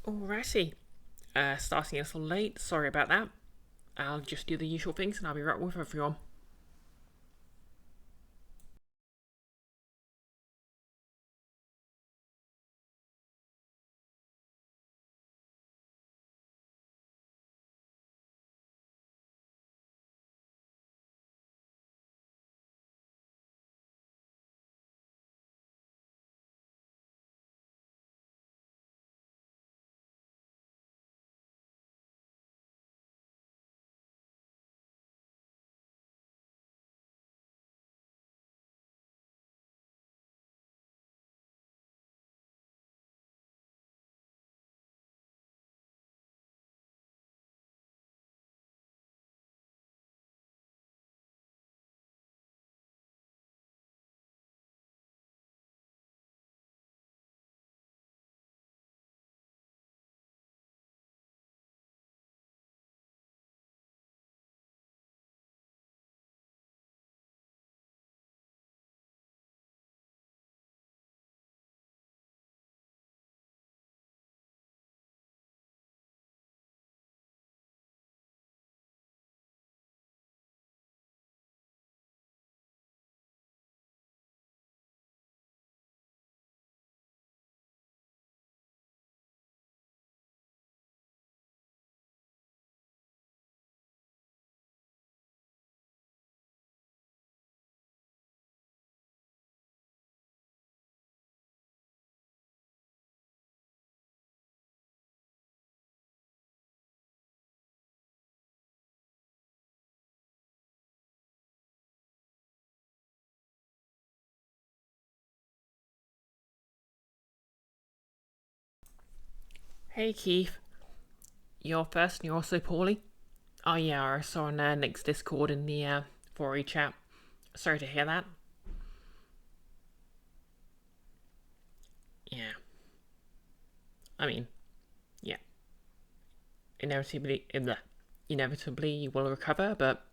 Alrighty. Starting a little late, sorry about that. I'll just do the usual things and I'll be right with everyone. Hey Keith, you're first and you're also poorly? Oh yeah, I saw on Nick's Discord in the 4E chat. Sorry to hear that. Yeah, I mean, yeah, inevitably you will recover, but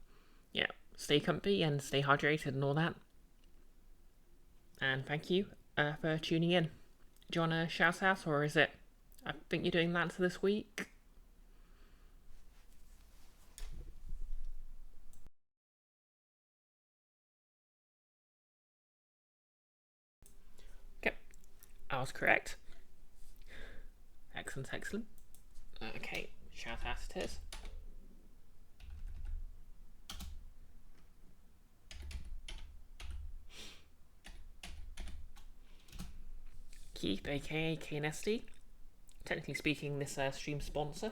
yeah, stay comfy and stay hydrated and all that. And thank you for tuning in. Do you want to shout out or is it? I think you're doing that for this week. Okay, I was correct. Excellent, excellent. Okay, shout out it is. Keith, aka KNSD. Technically speaking, this stream sponsor.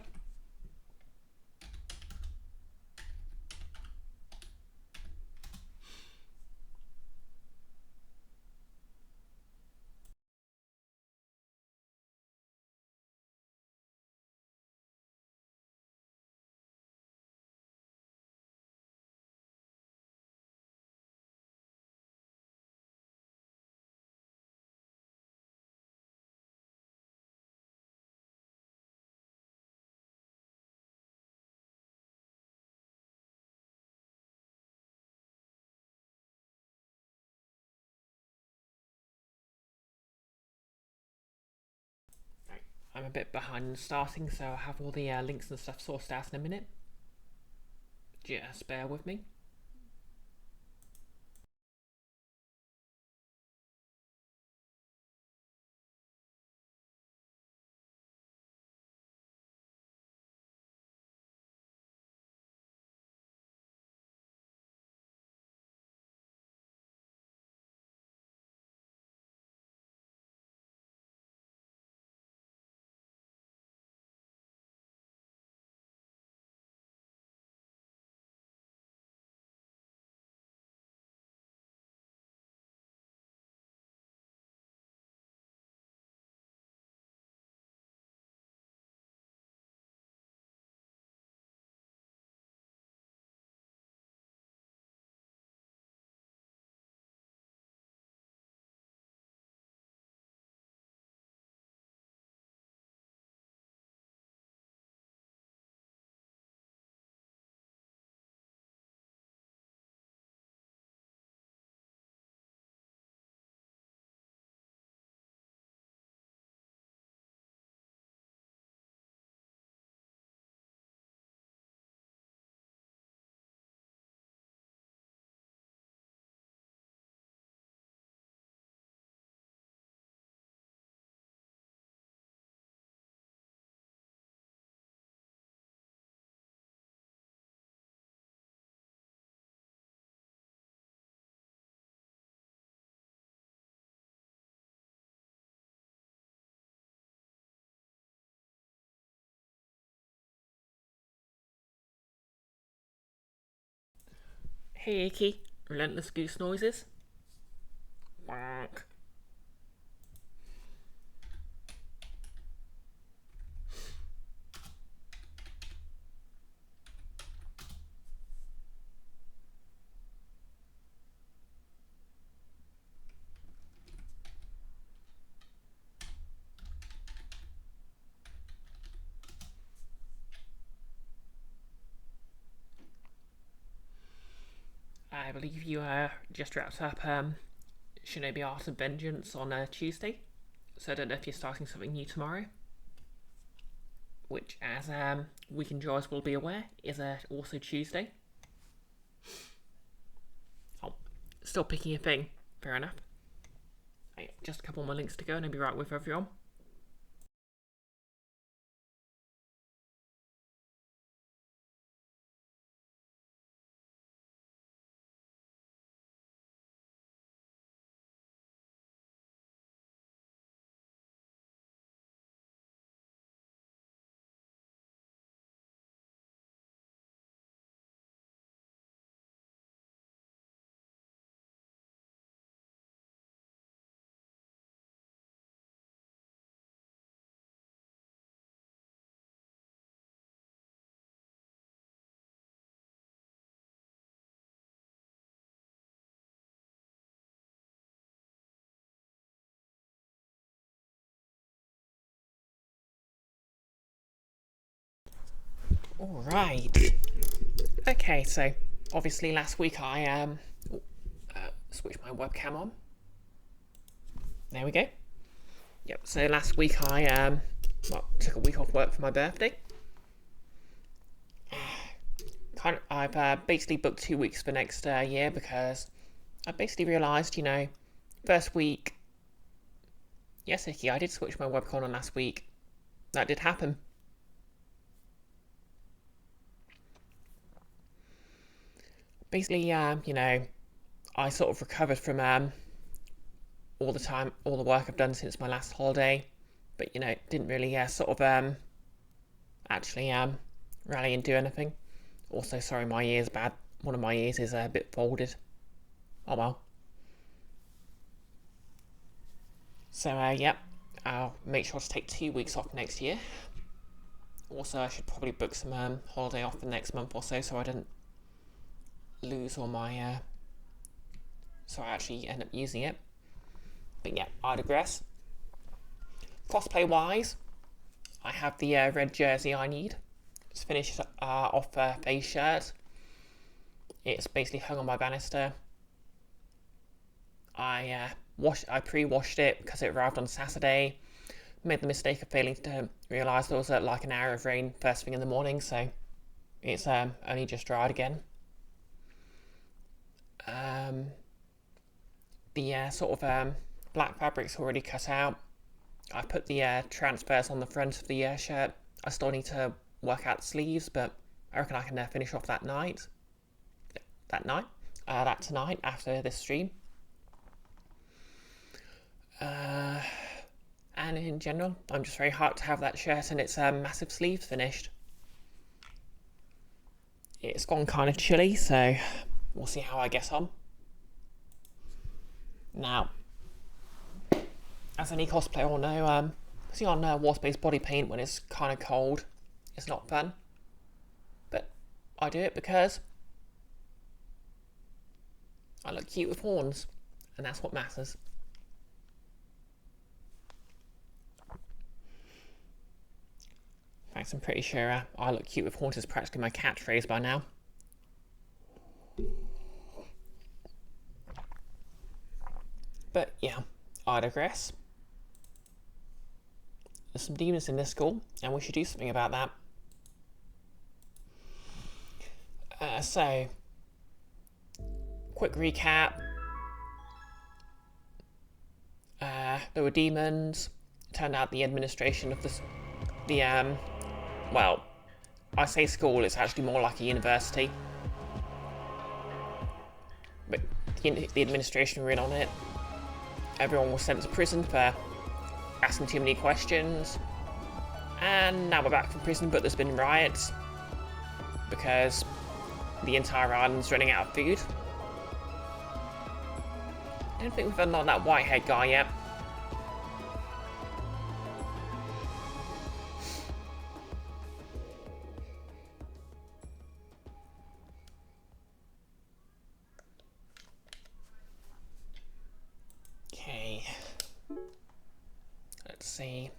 I'm a bit behind in starting, so I'll have all the links and stuff sourced out in a minute. Just bear with me. Hey Icky, relentless goose noises. Bonk. I believe you just wrapped up Shinobi Art of Vengeance on Tuesday, so I don't know if you're starting something new tomorrow, which, as weekend enjoyers will be aware, is also Tuesday. Oh, still picking a thing. Fair enough. Right, just a couple more links to go and I'll be right with everyone. Alright. Okay, so obviously last week I switched my webcam on. There we go. Yep, so last week I took a week off work for my birthday. I've basically booked 2 weeks for next year because I basically realised, first week, yes, Icky, I did switch my webcam on last week. That did happen. Basically, I sort of recovered from all the work I've done since my last holiday, but didn't really actually rally and do anything. Also, sorry, my ear's bad. One of my ears is a bit folded. Oh well. So yep, I'll make sure to take 2 weeks off next year. Also, I should probably book some holiday off for next month or so I don't lose all my so I actually end up using it. But yeah, I digress. Cosplay wise, I have the red jersey I need. It's finished off a face shirt. It's basically hung on my banister. I pre-washed it because it arrived on Saturday. Made the mistake of failing to realise there was like an hour of rain first thing in the morning, so it's only just dried again. The black fabric's already cut out. I put the transfers on the front of the shirt. I still need to work out the sleeves, but I reckon I can finish off that tonight after this stream. And in general, I'm just very hyped to have that shirt and its massive sleeves finished. It's gone kind of chilly, so we'll see how I get on. Now, as any cosplayer will know, putting on water-based body paint when it's kind of cold is not fun. But I do it because I look cute with horns, and that's what matters. In fact, I'm pretty sure I look cute with horns is practically my catchphrase by now. But yeah, I digress. There's some demons in this school, and we should do something about that. So, quick recap. There were demons. Turned out the administration of well, I say school, it's actually more like a university. But the administration were in on it. Everyone was sent to prison for asking too many questions. And now we're back from prison, but there's been riots because the entire island's running out of food. I don't think we've unlocked that whitehead guy yet. Okay. Let's see.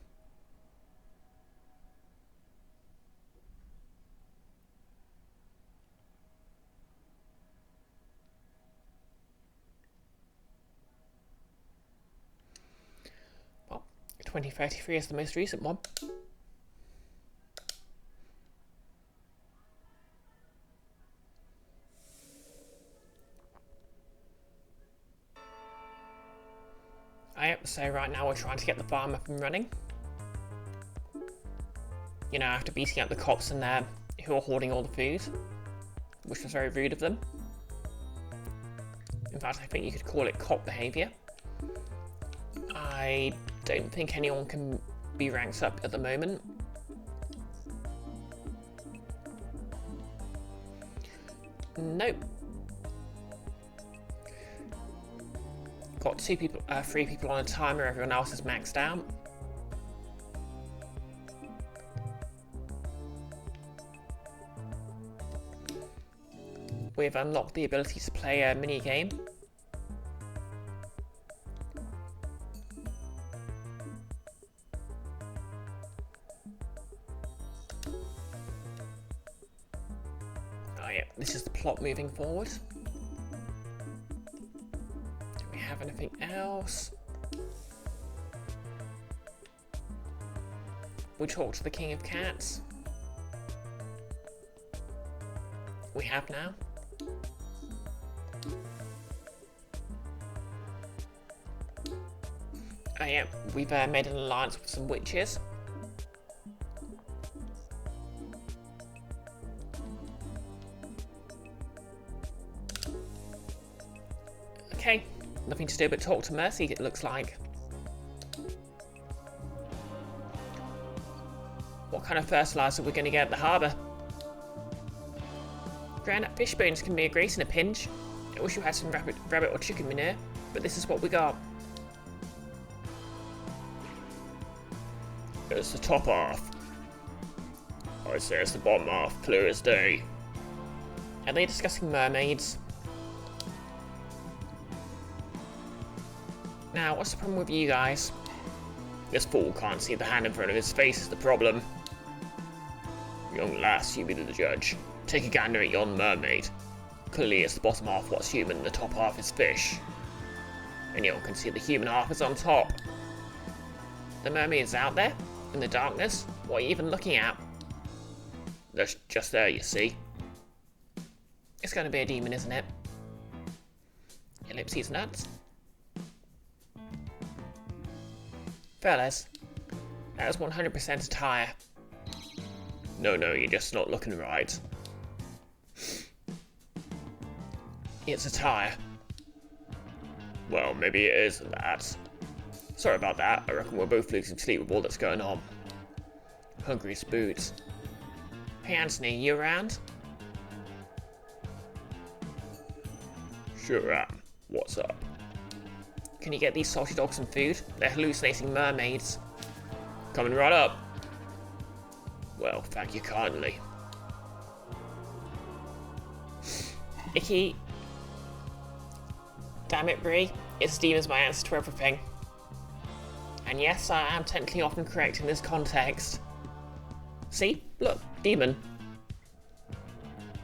Well, 2033 is the most recent one. So right now we're trying to get the farm up and running. You know, after beating up the cops in there who are hoarding all the food, which was very rude of them. In fact, I think you could call it cop behaviour. I don't think anyone can be ranked up at the moment. Nope. Got 3 people on a timer, everyone else is maxed out. We've unlocked the ability to play a mini game. Oh yeah, this is the plot moving forward. Have anything else? We talked to the King of Cats. We have now. Oh yeah, we've made an alliance with some witches. Okay. Nothing to do but talk to Mercy, it looks like. What kind of fertilizer are we going to get at the harbour? Ground-up fish bones can be a great in a pinch. I wish you had some rabbit or chicken manure, but this is what we got. It's the top half. I say it's the bottom half, clear as day. Are they discussing mermaids? Now, what's the problem with you guys? This fool can't see the hand in front of his face is the problem. Young lass, you be the judge. Take a gander at yon mermaid. Clearly it's the bottom half what's human and the top half is fish. Anyone can see the human half is on top. The mermaid's out there, in the darkness. What are you even looking at? They're just there, you see. It's going to be a demon, isn't it? Ellipses nuts. Fellas, that was 100% a tire. No, you're just not looking right. It's a tire. Well, maybe it is that. Sorry about that, I reckon we're both losing sleep with all that's going on. Hungry as boots. Hey Anthony, you around? Sure am. What's up? Can you get these salty dogs some food? They're hallucinating mermaids. Coming right up. Well, thank you kindly. Icky. Damn it, Brie. It's demon's my answer to everything. And yes, I am technically often correct in this context. See? Look, demon.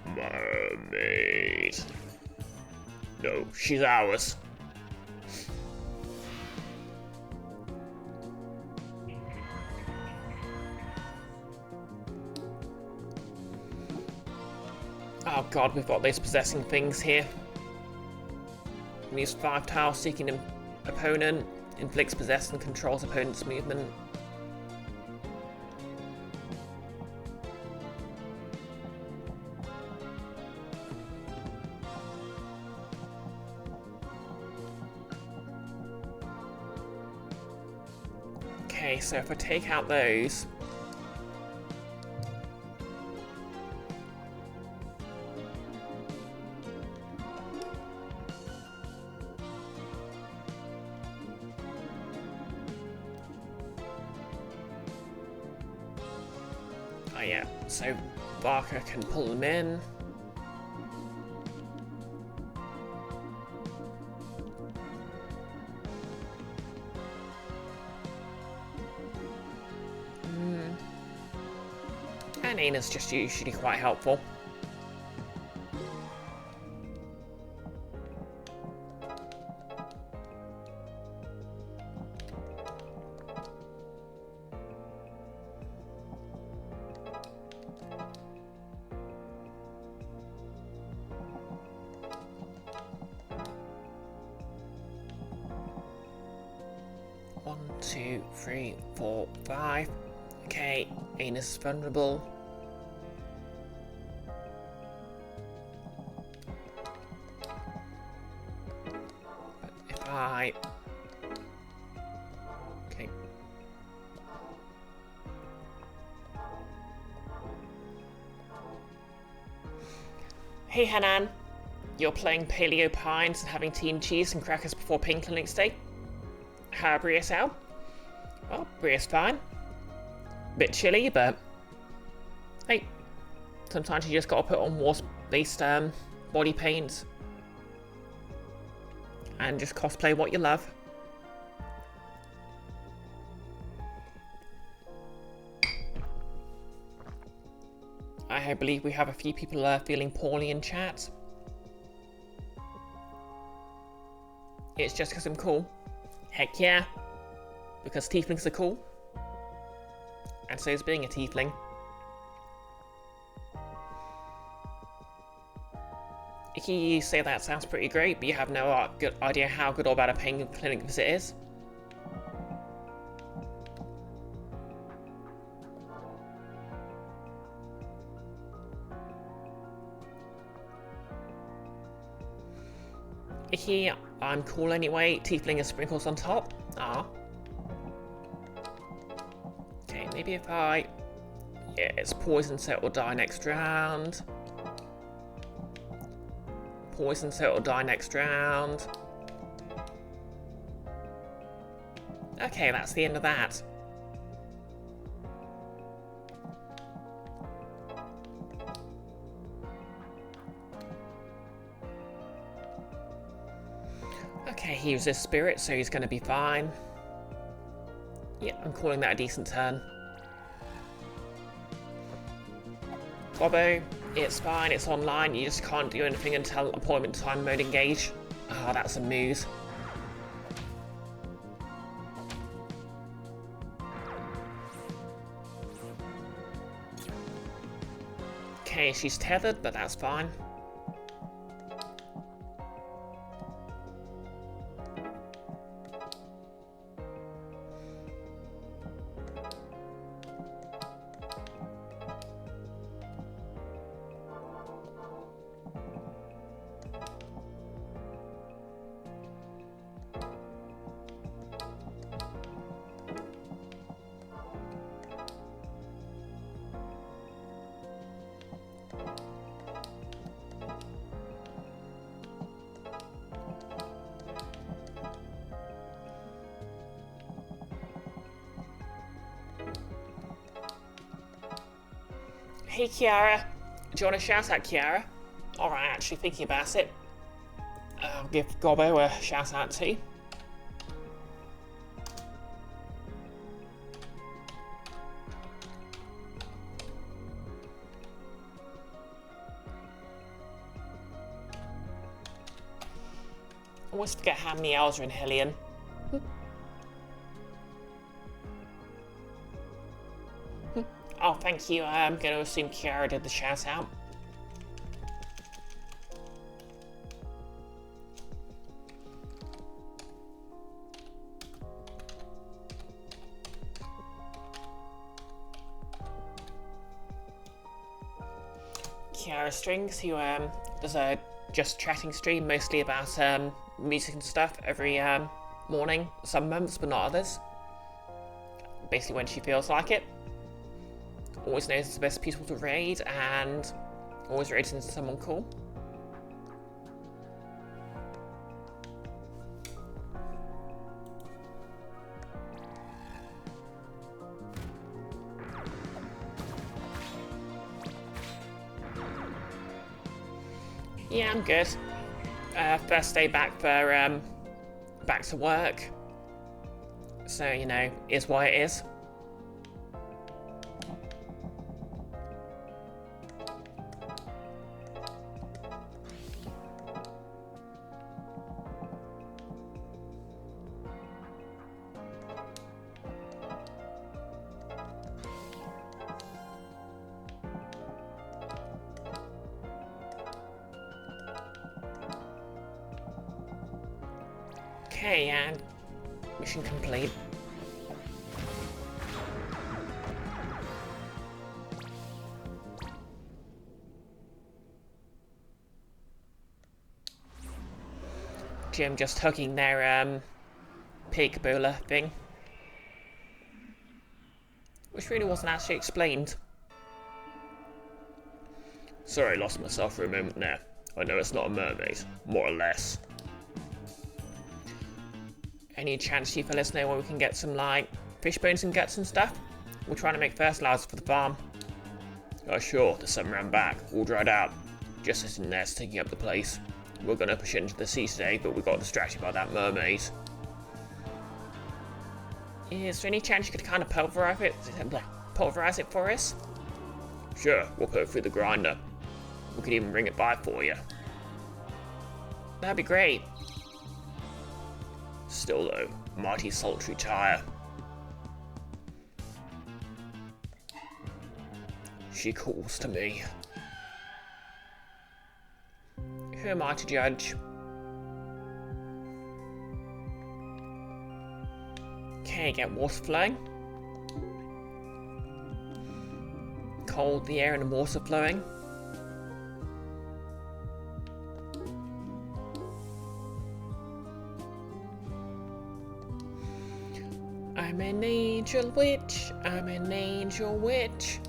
Mermaid. No, she's ours. Oh god, we've got those possessing things here. Use 5 tiles seeking an opponent, inflicts possess and controls opponent's movement. Okay, so if I take out those, yeah, so Barker can pull them in. And Ina's just usually quite helpful. One, two, three, four, five. Okay, Ina's vulnerable. If I... Okay. Hey Hanan, you're playing Paleo Pines and having tea and cheese and crackers before pain clinics day? How are Bria's out? Well, Bria's fine. Bit chilly, but hey, sometimes you just gotta put on wasp-based body paint and just cosplay what you love. I believe we have a few people feeling poorly in chat. It's just because I'm cool. Heck yeah. Because tieflings are cool. And so is being a tiefling. Icky, you say that sounds pretty great, but you have no good idea how good or bad a pain clinic visit is. Icky, I'm cool anyway. Tiefling is sprinkles on top. Ah. Okay, maybe if I... Yeah, it's poison, so it will die next round. Poison, so it will die next round. Okay, that's the end of that. Okay, he was his spirit, so he's going to be fine. Yeah, I'm calling that a decent turn. Bobo, it's fine, it's online, you just can't do anything until appointment time mode engage. Ah, oh, that's a muse. Okay, she's tethered, but that's fine. Hey Kiara, do you want to shout out Kiara? Alright, actually thinking about it. I'll give Gobbo a shout out too. I always forget how many hours are in Hellion. Oh, thank you. I'm going to assume Kiara did the shout out. Kiara Strings, who does a just chatting stream mostly about music and stuff every morning, some months but not others. Basically when she feels like it. Always knows it's the best people to raid and always raids into someone cool. Yeah, I'm good. First day back for back to work. So, you know, is what it is. Okay, and mission complete. Jim just hugging their peekaboola thing. Which really wasn't actually explained. Sorry, lost myself for a moment there. I know it's not a mermaid, more or less. Any chance you fellas know where we can get some, like, fish bones and guts and stuff? We're trying to make fertilizer for the farm. Oh sure, there's some round back, all dried out. Just sitting there taking up the place. We're gonna push it into the sea today, but we got distracted by that mermaid. Is there any chance you could kind of pulverize it for us? Sure, we'll put it through the grinder. We could even bring it by for you. That'd be great. Still though, mighty sultry tire. She calls to me. Who am I to judge? Okay, get water flowing. Cold, the air and the water flowing. I'm an angel witch, I'm an angel witch.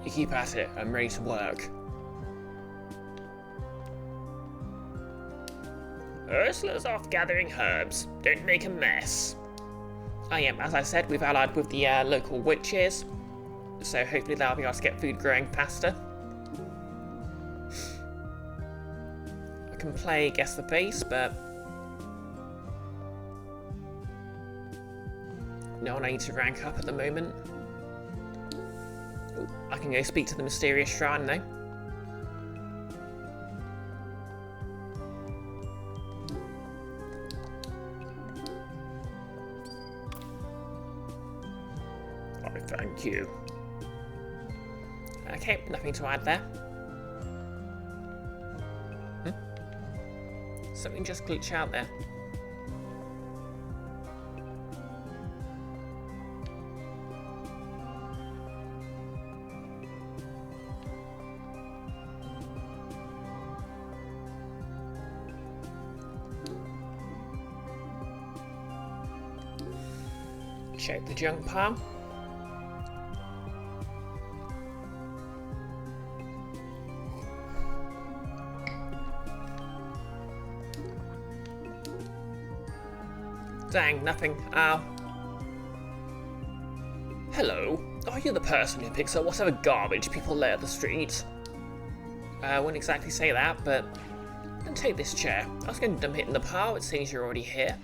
You keep at it, I'm ready to work. Ursula's off gathering herbs. Don't make a mess. As I said, we've allied with the local witches, so hopefully they'll be able to get food growing faster. I can play Guess the Face, but no one I need to rank up at the moment. Ooh, I can go speak to the mysterious shrine though. Thank you. Okay, nothing to add there. Something just glitched out there. Check the junk pile. Dang, nothing. Hello. Are you the person who picks up whatever garbage people lay at the street? I wouldn't exactly say that, but then take this chair. I was going to dump it in the pile, it seems you're already here.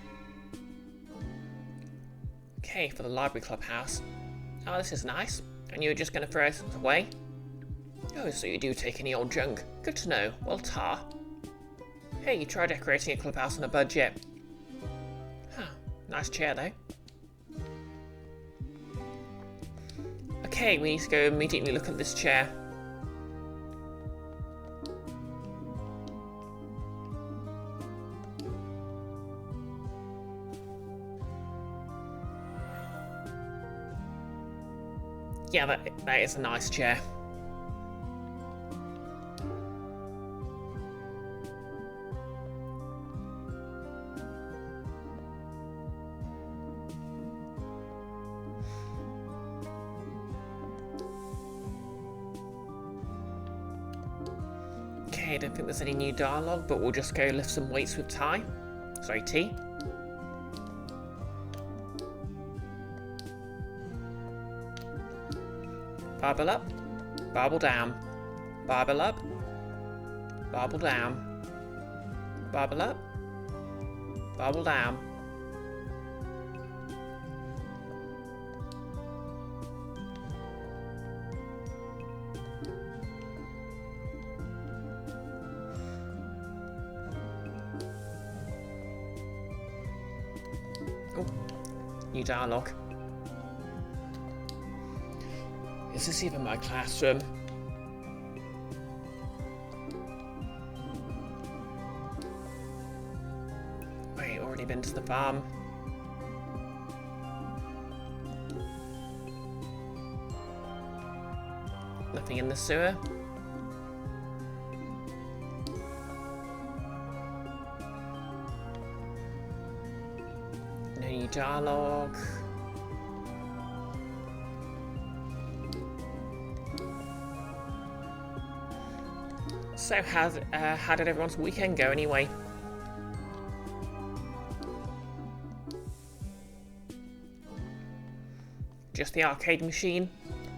Okay, for the library clubhouse. Oh, this is nice. And you were just going to throw it away? Oh, so you do take any old junk. Good to know. Well, tar. Hey, you tried decorating a clubhouse on a budget. Huh, nice chair though. Okay, we need to go immediately look at this chair. Yeah, that is a nice chair. Okay, I don't think there's any new dialogue, but we'll just go lift some weights with T. Barbell up, barbell down. Barbel up. Barbel down. Barbel up. Barbel down. Oh, new dialogue. Is this even my classroom? Wait, already been to the farm. Nothing in the sewer. No new dialogue. So how did everyone's weekend go anyway? Just the arcade machine?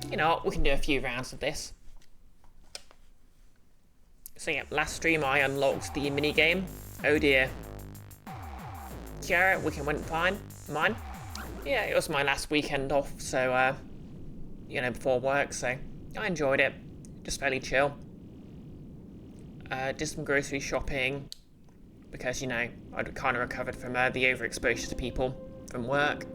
You know what, we can do a few rounds of this. So yeah, last stream I unlocked the minigame. Oh dear. Yeah, weekend went fine. Mine? Yeah, it was my last weekend off, so you know, before work, so I enjoyed it. Just fairly chill. Did some grocery shopping because, you know, I'd kind of recovered from the overexposure to people from work.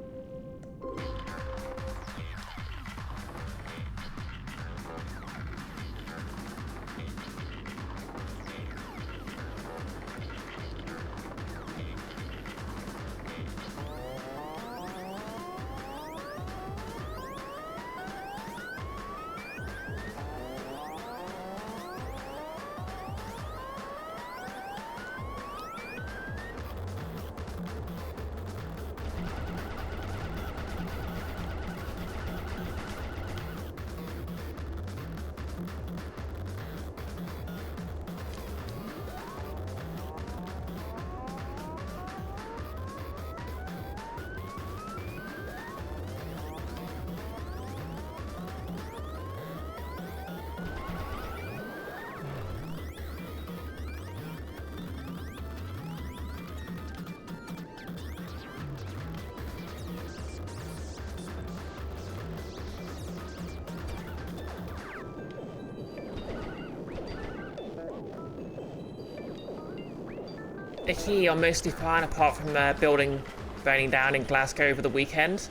Here, I'm mostly fine, apart from building burning down in Glasgow over the weekend.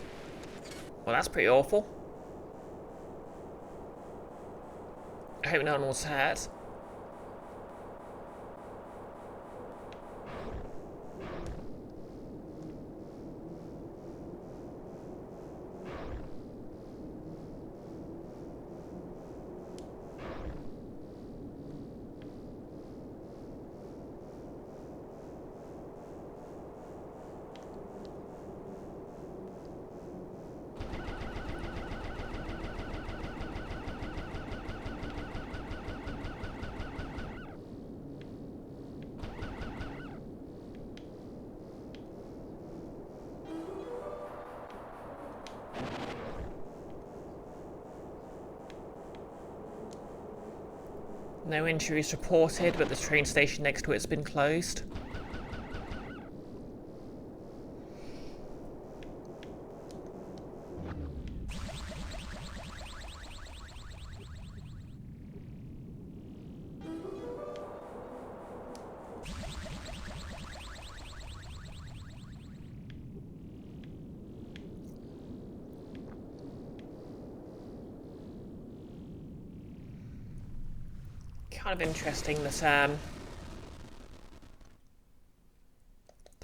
Well, that's pretty awful. I hope no one was hurt. No injuries reported, but the train station next to it's been closed. Kind of interesting that the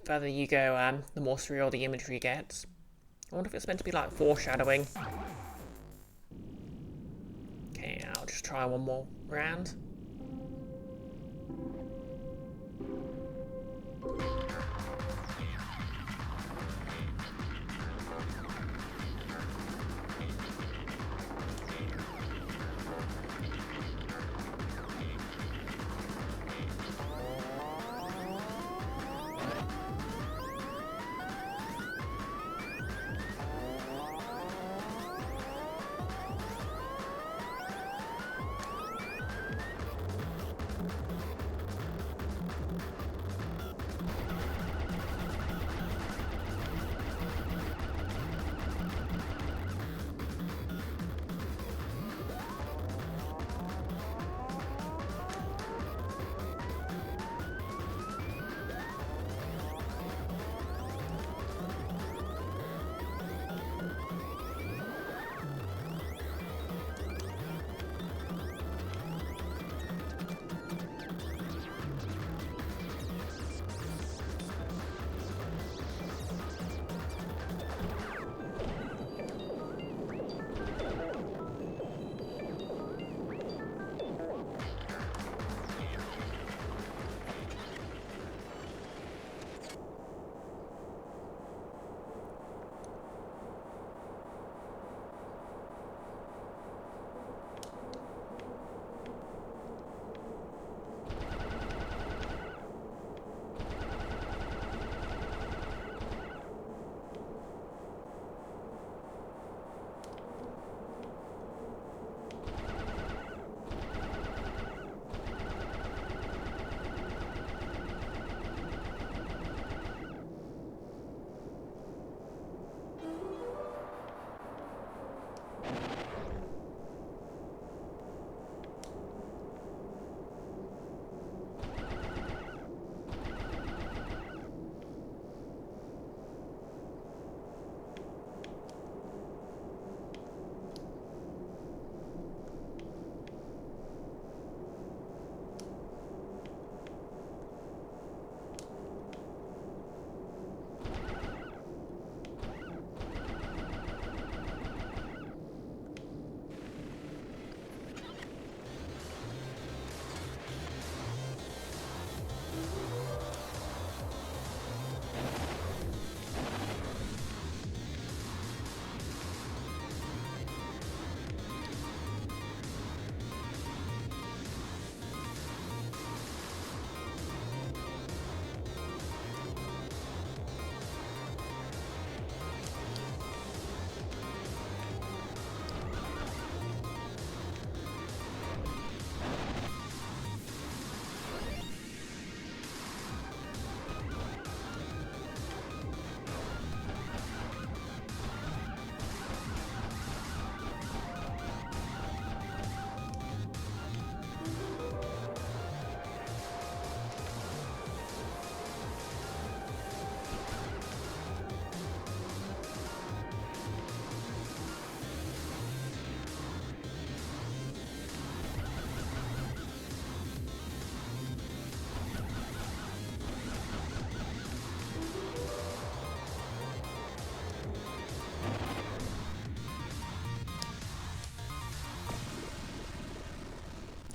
further you go, the more surreal the imagery gets. I wonder if it's meant to be like foreshadowing. Okay, I'll just try one more round.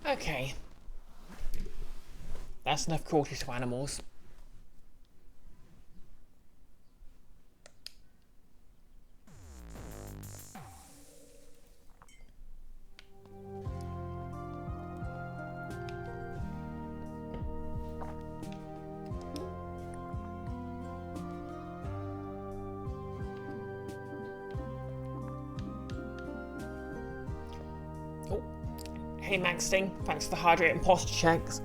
Okay. That's enough cruelty to animals. Oh. Hey Maxting, thanks for the hydrate and posture checks.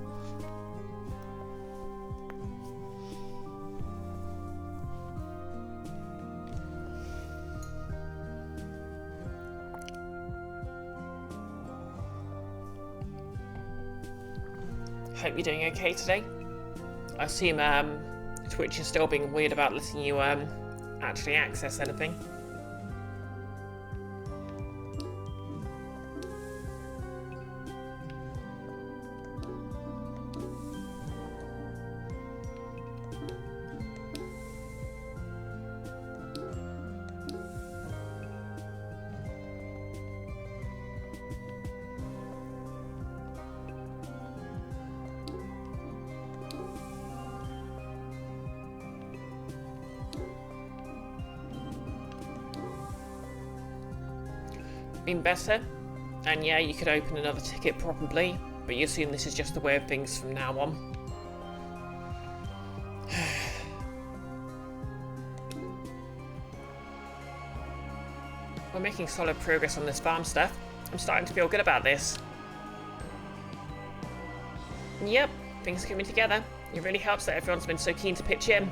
Hope you're doing okay today. I assume Twitch is still being weird about letting you actually access anything. Been better, and yeah, you could open another ticket probably, but you assume this is just the way of things from now on. We're making solid progress on this farm stuff. I'm starting to feel good about this. Yep, things are coming together. It really helps that everyone's been so keen to pitch in.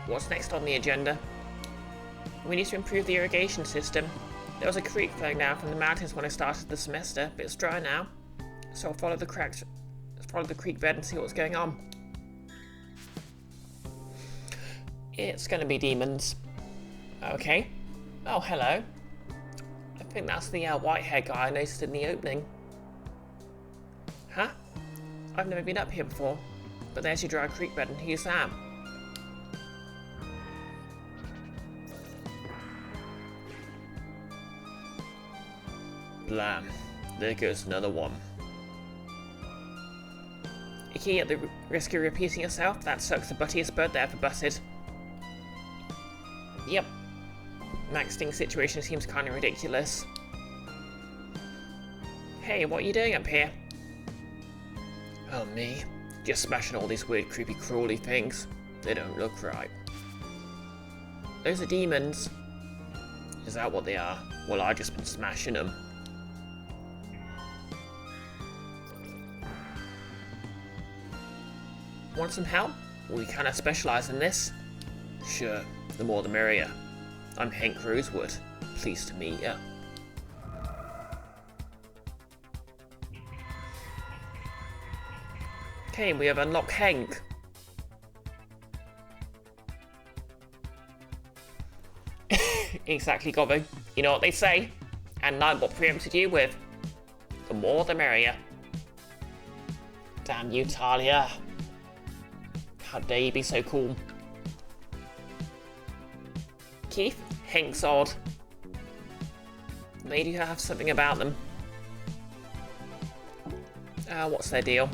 What's next on the agenda? We need to improve the irrigation system. There was a creek flowing down from the mountains when I started the semester, but it's dry now. So I'll follow the creek bed and see what's going on. It's gonna be demons. Okay. Oh, hello. I think that's the white-haired guy I noticed in the opening. Huh? I've never been up here before. But there's your dry creek bed, and who's that? Blam. There goes another one. Icky, at the risk of repeating yourself, that sucks the buttiest bird there for butted. Yep. Max Sting's situation seems kind of ridiculous. Hey, what are you doing up here? Oh, me? Just smashing all these weird, creepy, crawly things. They don't look right. Those are demons. Is that what they are? Well, I've just been smashing them. Want some help? We kind of specialise in this. Sure, the more the merrier. I'm Hank Rosewood. Pleased to meet ya. Okay, we have unlocked Hank. Exactly, Gobbo. You know what they say? And I'm what preempted you with. The more the merrier. Damn you, Talia. How dare you be so cool? Keith, Hank's odd. They do have something about them. What's their deal?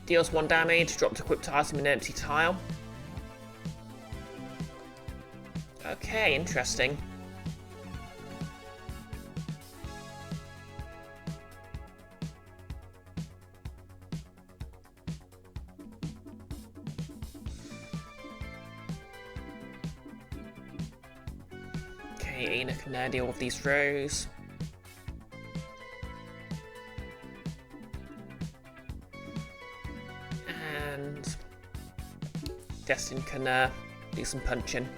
Deals 1 damage, dropped equipped item in an empty tile. Okay, interesting. Okay, Enoch can now deal with these rows. And Destin can do some punching.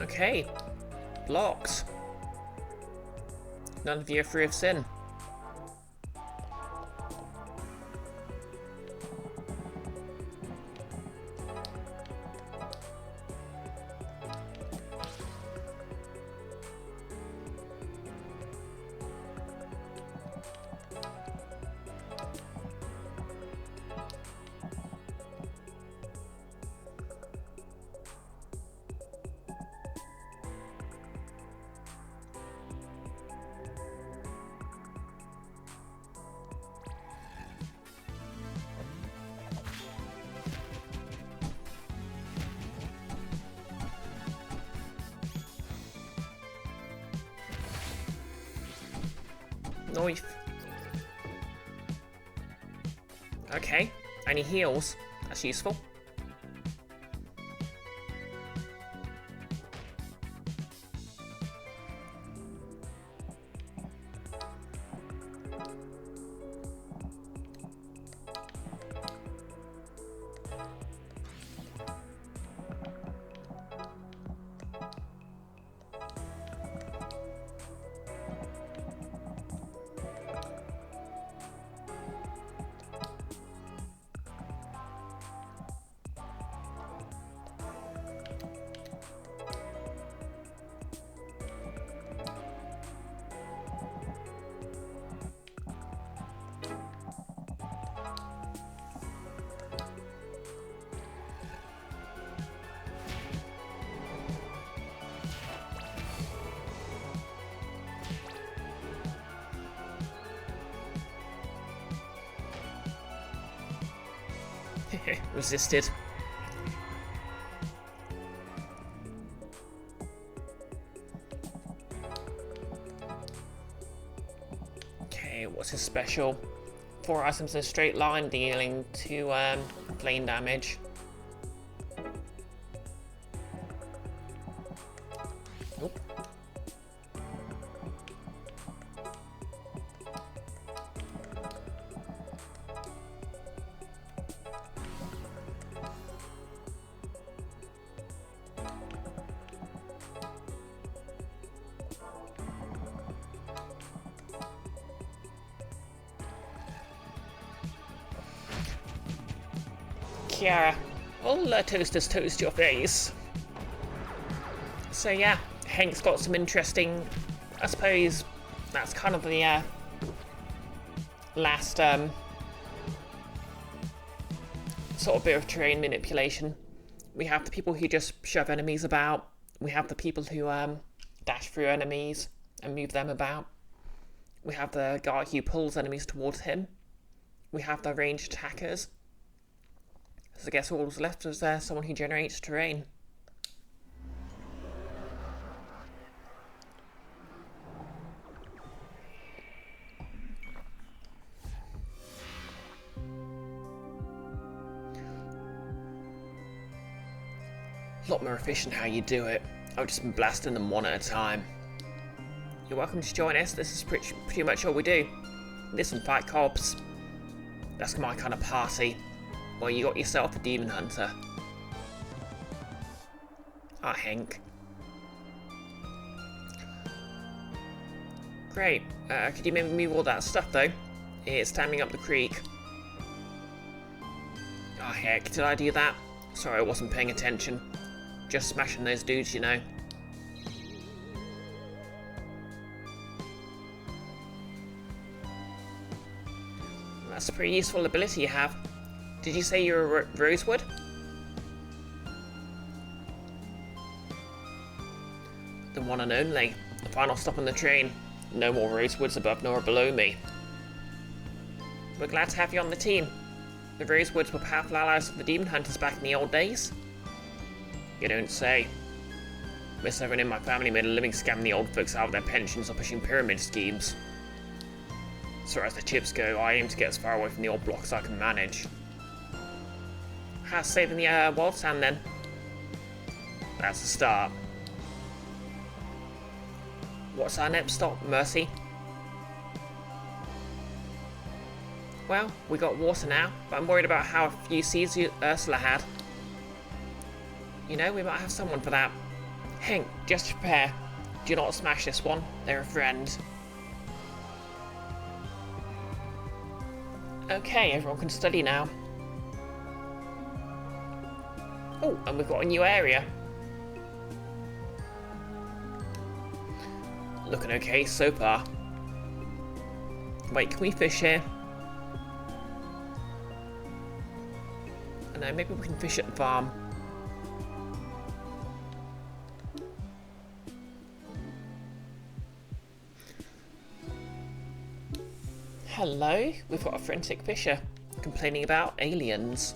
Okay, blocks. None of you are free of sin. Knife. Okay, and he heals. That's useful. Resisted. Okay, what's his special? 4 items in a straight line, dealing 2 plane damage. Nope. Kiara, I'll toast your face. So yeah, Hank's got some interesting, I suppose that's kind of the last sort of bit of terrain manipulation. We have the people who just shove enemies about. We have the people who dash through enemies and move them about. We have the guy who pulls enemies towards him. We have the ranged attackers. So I guess all that's left is someone who generates terrain. A lot more efficient how you do it. I've just been blasting them one at a time. You're welcome to join us. This is pretty much all we do. This and fight cops. That's my kind of party. Well, you got yourself a demon hunter. Ah, Hank. Great. Could you maybe move all that stuff, though? It's standing up the creek. Oh, heck. Did I do that? Sorry, I wasn't paying attention. Just smashing those dudes, you know. That's a pretty useful ability you have. Did you say you're a rosewood? The one and only. The final stop on the train. No more rosewoods above nor below me. We're glad to have you on the team. The rosewoods were powerful allies of the demon hunters back in the old days. You don't say. Miss everyone in my family made a living scamming the old folks out of their pensions or pushing pyramid schemes. So as the chips go, I aim to get as far away from the old block as I can manage. How's saving the world sound then? That's the start. What's our next stop, Mercy? Well, we got water now, but I'm worried about how few seeds Ursula had. You know, we might have someone for that. Hank, just prepare. Do not smash this one. They're a friend. Okay, everyone can study now. Oh, and we've got a new area. Looking okay so far. Wait, can we fish here? No, maybe we can fish at the farm. Hello, we've got a frantic fisher complaining about aliens.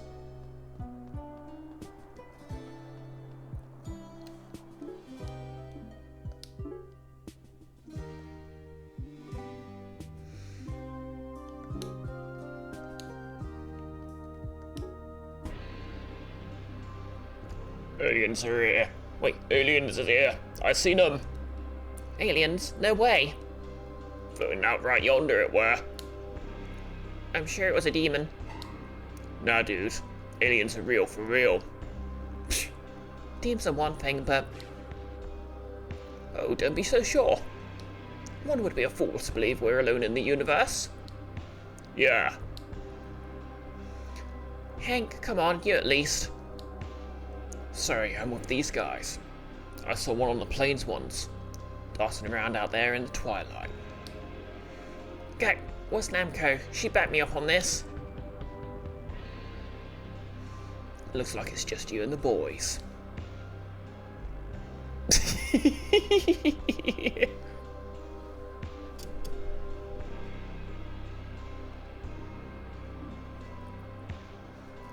Aliens are here. Wait, aliens are here. I seen them. Aliens? No way. Floating out right yonder it were. I'm sure it was a demon. Nah, dude. Aliens are real for real. Demons are one thing, but... Oh, don't be so sure. One would be a fool to believe we're alone in the universe. Yeah. Hank, come on, you at least. Sorry, I'm with these guys. I saw one on the plains once, darting around out there in the twilight. Go, where's Namco? She backed me up on this. Looks like it's just you and the boys.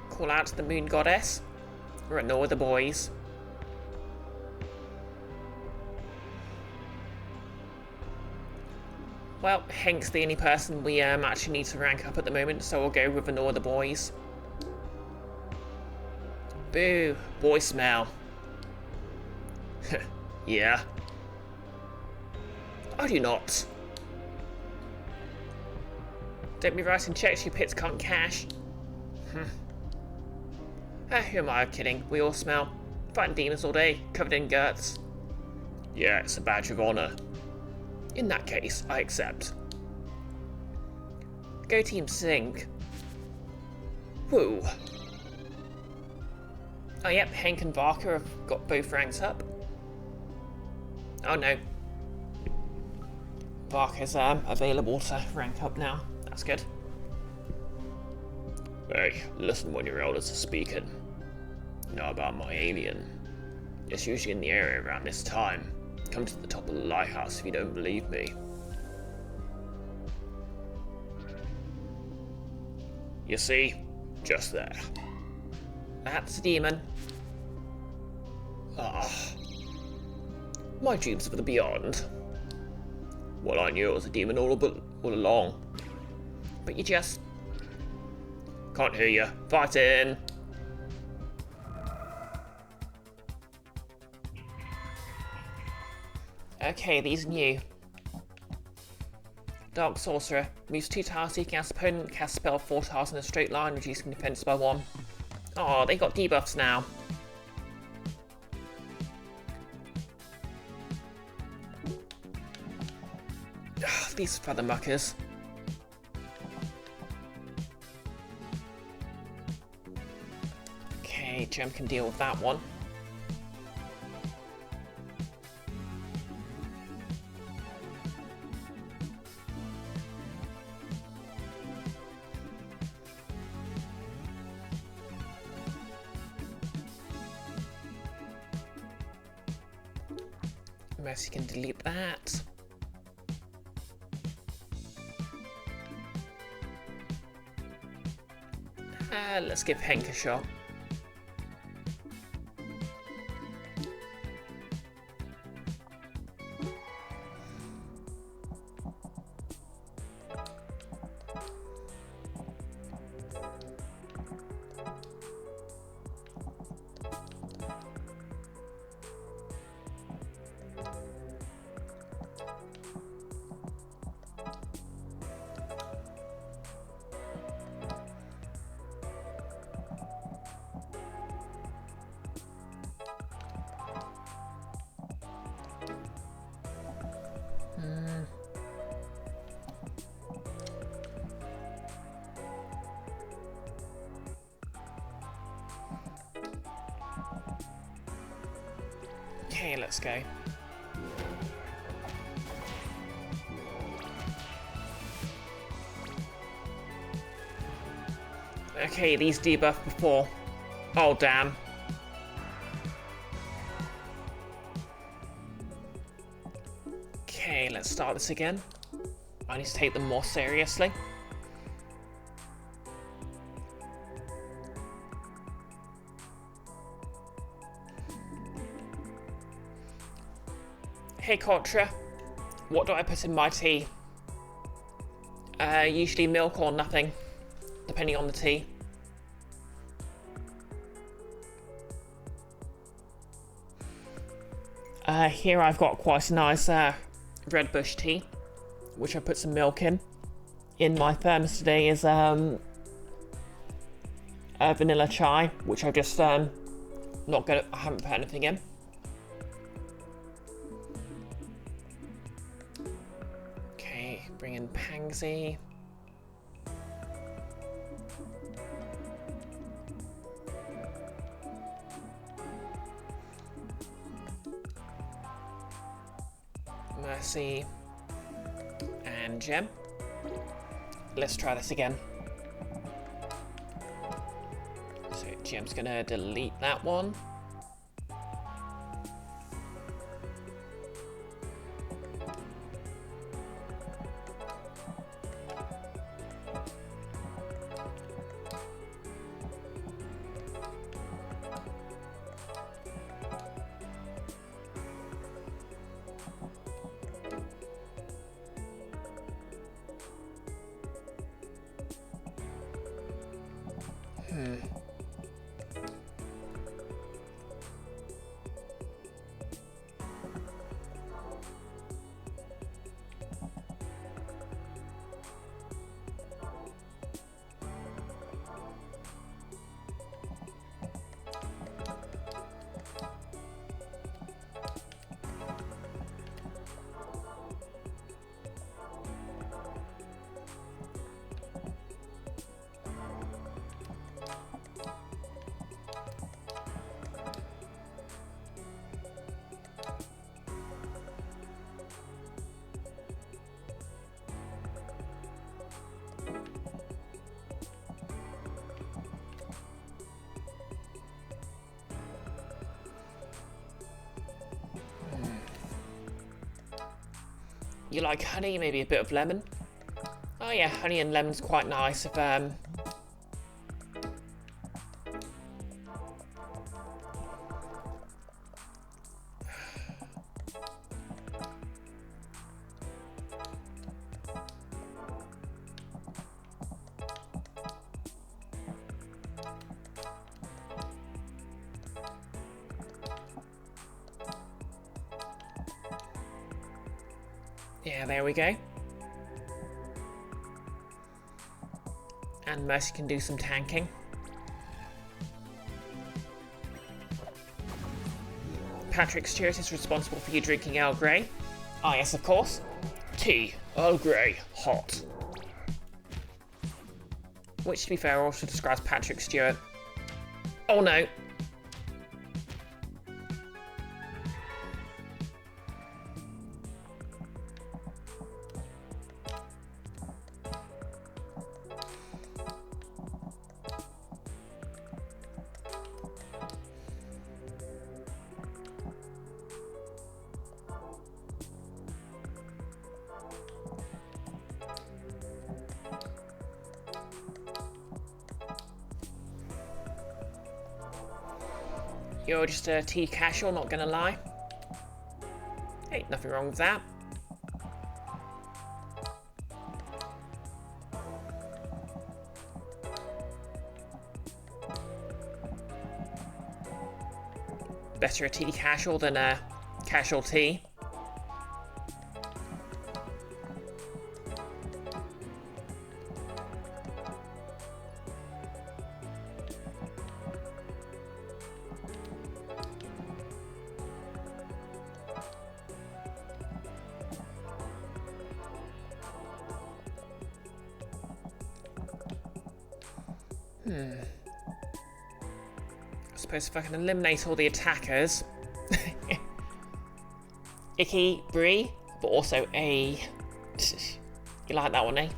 Call out to the moon goddess. Or ignore the boys. Well, Hank's the only person we actually need to rank up at the moment, so we'll go with ignore the boys. Boo, boy smell. Yeah. I do not. Don't be writing checks you pits can't cash. Who am I kidding? We all smell. Fighting demons all day, covered in guts. Yeah, it's a badge of honor. In that case, I accept. Go team sing. Woo. Oh yep, Hank and Barker have got both ranks up. Oh no. Barker's available to rank up now. That's good. Hey, listen when your elders are speaking. Know about my alien. It's usually in the area around this time. Come to the top of the lighthouse if you don't believe me. You see? Just there. That's a demon. Ah. My dreams of the beyond. Well, I knew it was a demon all along. But you just... Can't hear you. Fighting! Okay, these are new. Dark Sorcerer. Moves 2 tiles seeking out opponent, cast spell 4 tiles in a straight line, reducing defense by 1. Oh, they got debuffs now. These feather muckers. Okay, Gem can deal with that one. Mercy can delete that. Let's give Hank a shot. Okay, let's go. Okay, these debuffed before. Oh, damn. Okay, let's start this again. I need to take them more seriously. Hey Contra, what do I put in my tea? Usually milk or nothing, depending on the tea. Here I've got quite a nice red bush tea, which I put some milk in. In my thermos today is vanilla chai, which I just I haven't put anything in. Okay, bring in Pansy. Mercy and Gem. Let's try this again. So Gem's gonna delete that one. You like honey, maybe a bit of lemon? Oh yeah, honey and lemon's quite nice if yeah, there we go. And Mercy can do some tanking. Patrick Stewart is responsible for you drinking Earl Grey. Ah, yes, of course. Tea, Earl Grey, hot. Which, to be fair, also describes Patrick Stewart. Oh no. You're just a tea casual, not gonna lie. Hey, nothing wrong with that. Better a tea casual than a casual tea. I suppose if I can eliminate all the attackers. Icky, Brie, but also a... You like that one, eh?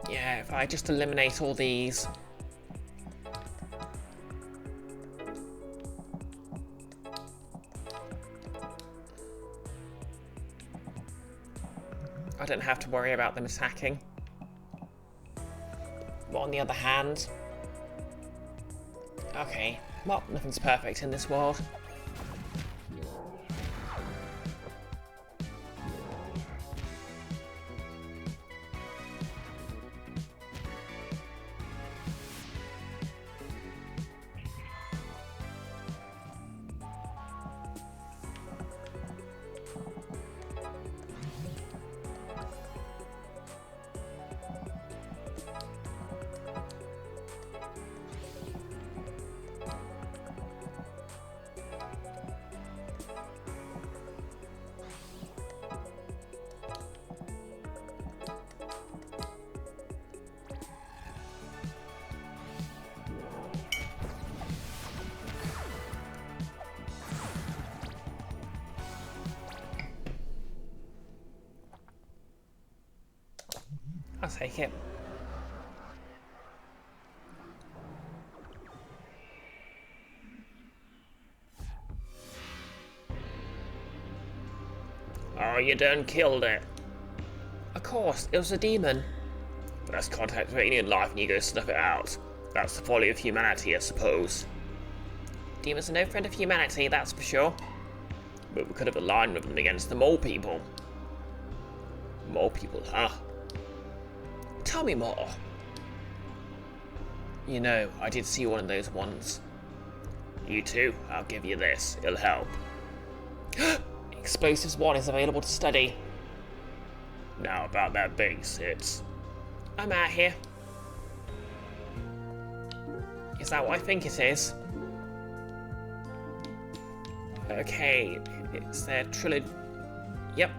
Yeah, if I just eliminate all these. I don't have to worry about them attacking. But on the other hand, Okay, well, nothing's perfect in this world. I'll take it. Oh, you done killed it. Of course, it was a demon. But that's contact with alien life and you go snuff it out. That's the folly of humanity, I suppose. Demons are no friend of humanity, that's for sure. But we could have aligned with them against the mole people. Mole people, huh? Tell me more. You know, I did see one of those ones. You too, I'll give you this, it'll help. Explosives 1 is available to study. Now about that base, it's... I'm out here. Is that what I think it is? Okay, it's their trilogy. Yep.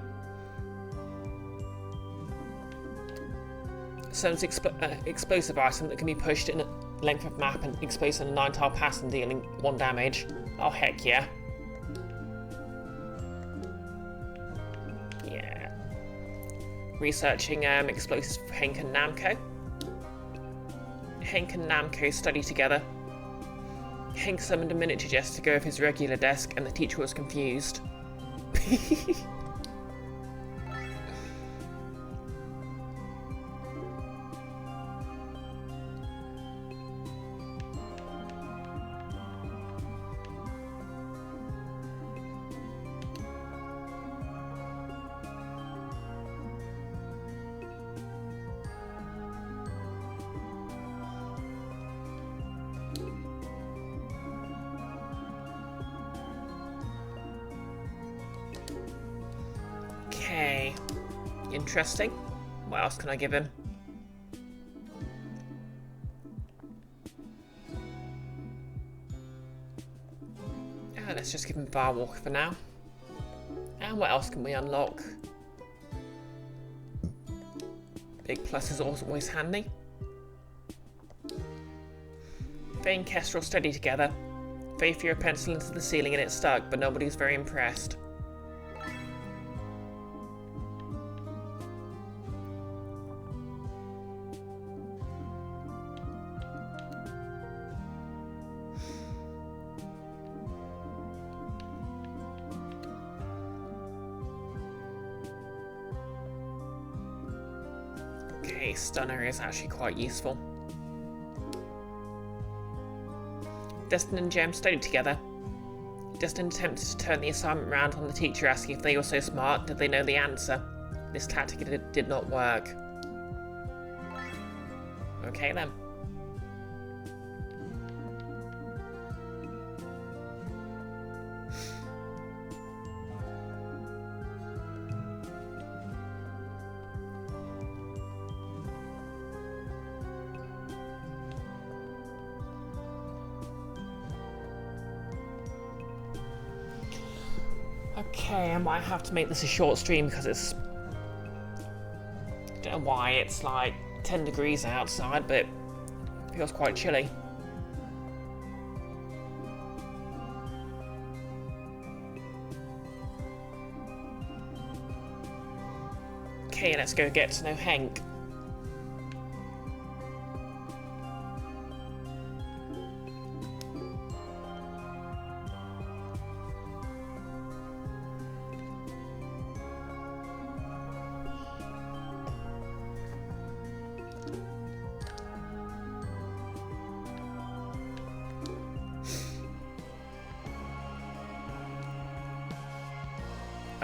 So it's explosive item that can be pushed in a length of map and exposed in a 9-tile pass and dealing 1 damage. Oh heck yeah. Yeah. Researching explosives for Henk and Namco. Henk and Namco study together. Henk summoned a miniature Jess to go off his regular desk and the teacher was confused. Okay, interesting. What else can I give him? Let's just give him Firewalk for now. And what else can we unlock? Big Plus is always handy. Faye and Kestrel study together. Faye threw a pencil into the ceiling and it stuck, but nobody's very impressed. Okay, Stunner is actually quite useful. Destin and Jem studied together. Destin attempted to turn the assignment round on the teacher, asking if they were so smart, did they know the answer? This tactic did not work. Okay then. Okay, I might have to make this a short stream because it's... I don't know why, it's like 10 degrees outside, but it feels quite chilly. Okay, let's go get to know Henk.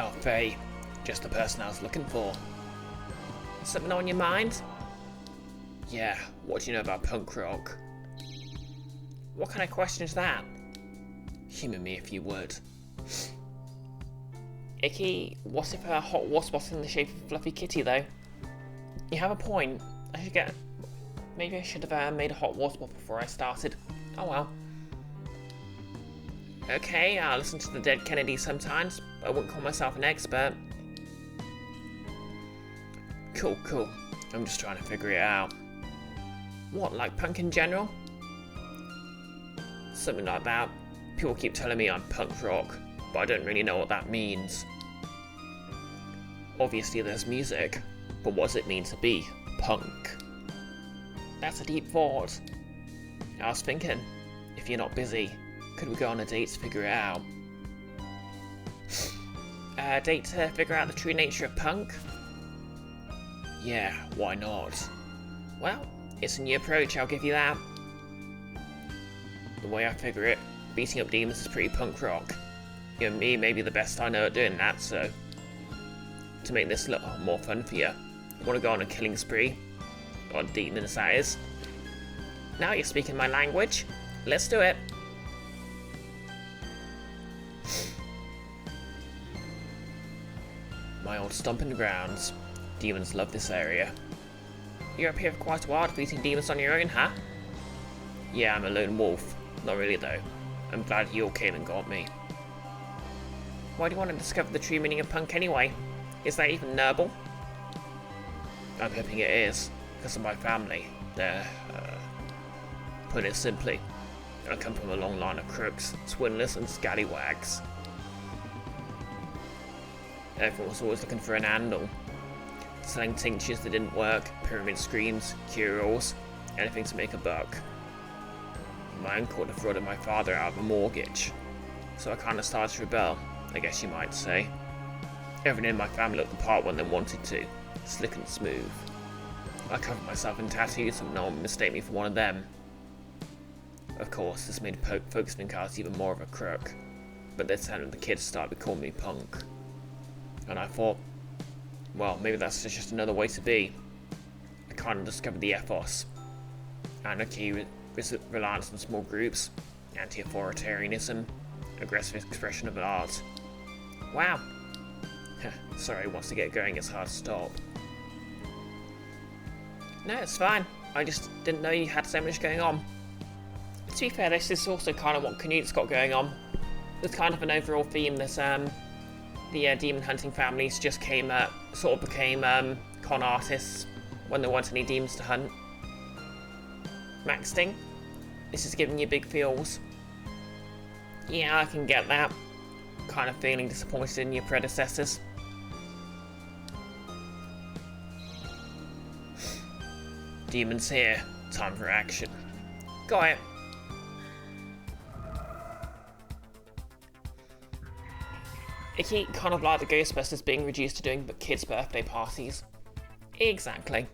Oh, Faye. Just the person I was looking for. Something on your mind? Yeah, what do you know about punk rock? What kind of question is that? Humour me if you would. Icky, what if a hot wasp was in the shape of a fluffy kitty, though? You have a point. Maybe I should have made a hot wasp before I started. Oh well. Okay, I'll listen to the Dead Kennedys sometimes, but I wouldn't call myself an expert. Cool. I'm just trying to figure it out. What, like punk in general? Something like that. People keep telling me I'm punk rock, but I don't really know what that means. Obviously there's music, but what does it mean to be punk? That's a deep thought. I was thinking, if you're not busy, could we go on a date to figure it out? A date to figure out the true nature of punk? Yeah, why not? Well, it's a new approach, I'll give you that. The way I figure it, beating up demons is pretty punk rock. You and me may be the best I know at doing that, so... To make this a little more fun for you, want to go on a killing spree? On demons, that is. Now you're speaking my language. Let's do it. My old stomping grounds. Demons love this area. You're up here for quite a while defeating demons on your own, huh? Yeah, I'm a lone wolf. Not really though. I'm glad you all came and got me. Why do you want to discover the true meaning of punk anyway? Is that even noble? I'm hoping it is, because of my family. They're, put it simply, I come from a long line of crooks, swindlers and scallywags. Everyone was always looking for an handle. Selling tinctures that didn't work, pyramid schemes, cure-alls, anything to make a buck. My uncle defrauded my father out of a mortgage, so I kinda started to rebel, I guess you might say. Everyone in my family looked the part when they wanted to, slick and smooth. I covered myself in tattoos so no one would mistake me for one of them. Of course, this made folks think I was even more of a crook, but this time the kids started calling me punk. And I thought, well, maybe that's just another way to be. I kind of discovered the ethos. Anarchy, reliance on small groups, anti-authoritarianism, aggressive expression of art. Wow. Sorry, once to get going, it's hard to stop. No, it's fine. I just didn't know you had so much going on. To be fair, this is also kind of what Canute's got going on. There's kind of an overall theme that the demon hunting families just became con artists when there weren't any demons to hunt. Maxting, this is giving you big feels. Yeah, I can get that. Kind of feeling disappointed in your predecessors. Demons here, time for action. Got it. Icky, kind of like the Ghostbusters being reduced to doing but kids' birthday parties. Exactly.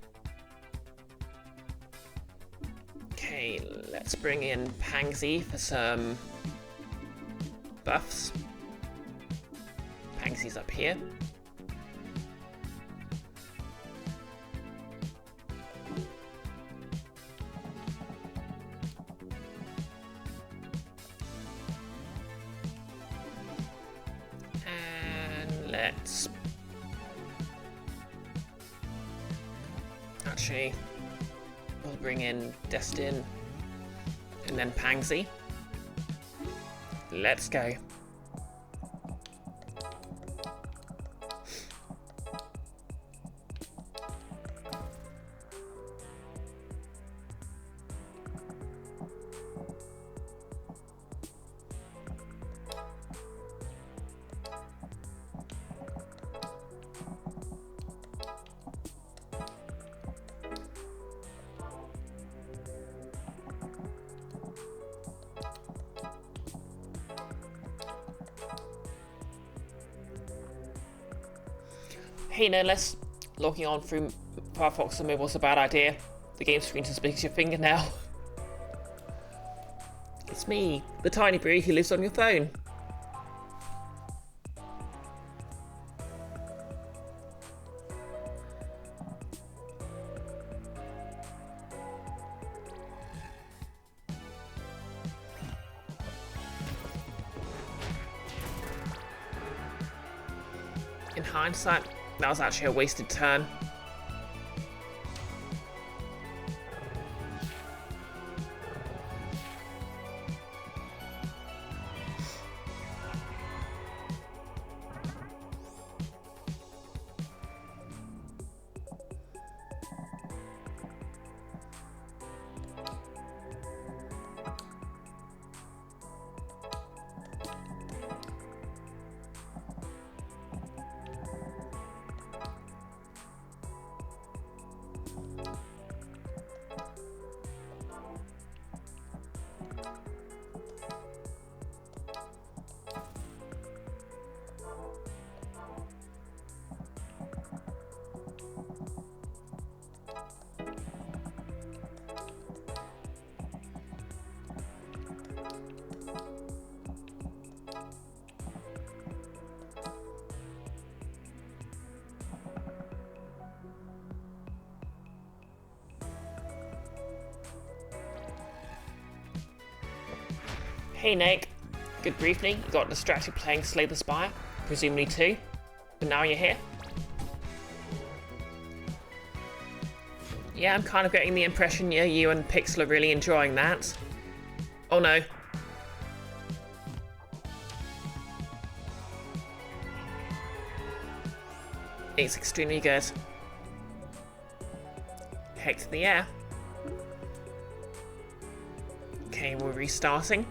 Okay, let's bring in Pangsy for some buffs. Pangsy's up here. Let's actually we'll bring in Destin and then Pangsy. Let's go. Hey Nerdless, logging on through Firefox and was a bad idea. The game screen's as big as your fingernail. It's me, the tiny brie who lives on your phone. In hindsight, that was actually a wasted turn. Hey Nick, good briefing. You got distracted playing Slay the Spire, presumably too, but now you're here. Yeah, I'm kind of getting the impression you and Pixel are really enjoying that. Oh no. It's extremely good. Heck to the air. Okay, we're restarting.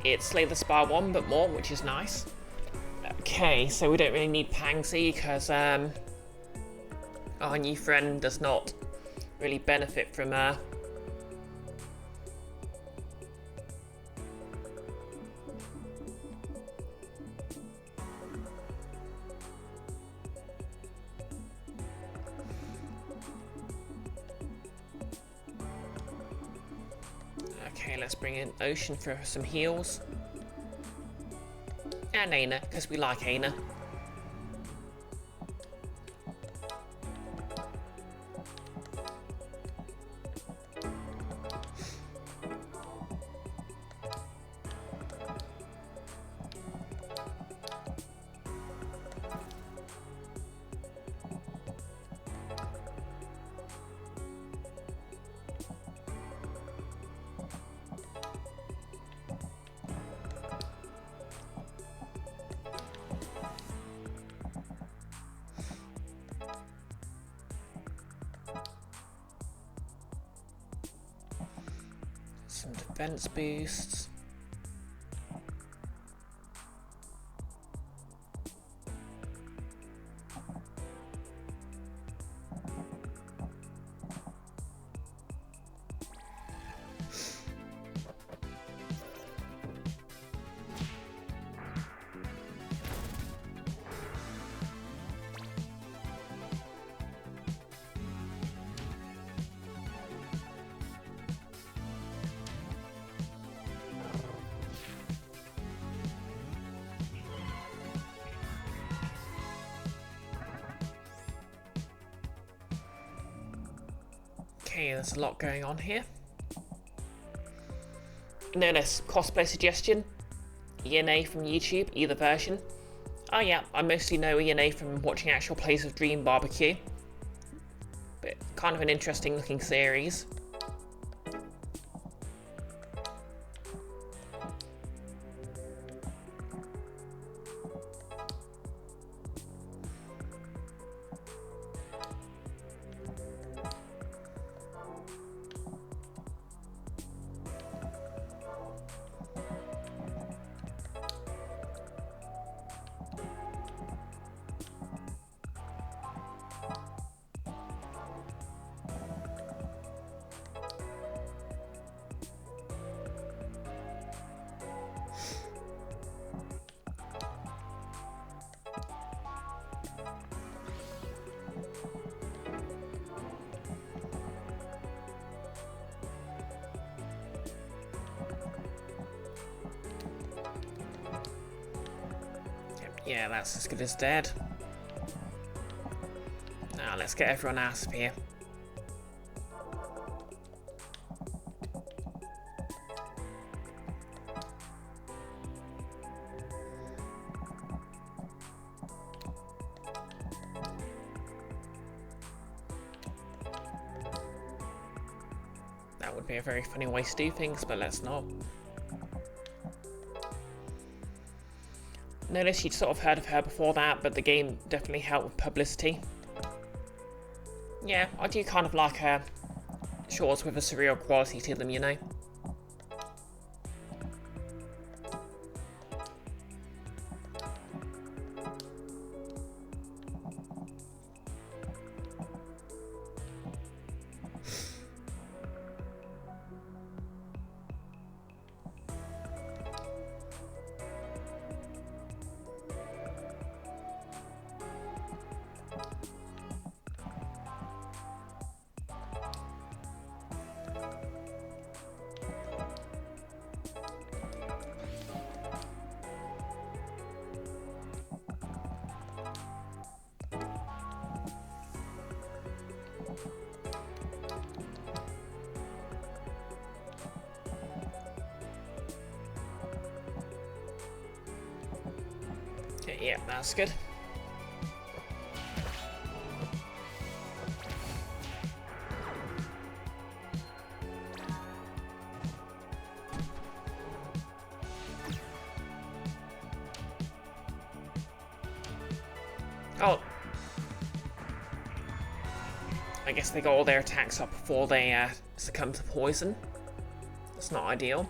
It's Slay the Spire 1, but more, which is nice. Okay, so we don't really need Pangsy, because our new friend does not really benefit from Okay, let's bring in Ocean for some heals. And Aina, because we like Aina. Some defense boosts. Okay, there's a lot going on here. Notice, cosplay suggestion, ENA from YouTube, either version. Oh yeah, I mostly know ENA from watching actual plays of Dream Barbecue. But kind of an interesting looking series. Yeah, that's as good as dead. Now let's get everyone out of here. Would be a very funny way to do things, but let's not. Notice you'd sort of heard of her before that, but the game definitely helped with publicity. Yeah, I do kind of like her shorts with a surreal quality to them, you know? Okay, yeah, that's good. Oh. I guess they got all their attacks up before they succumb to poison. That's not ideal.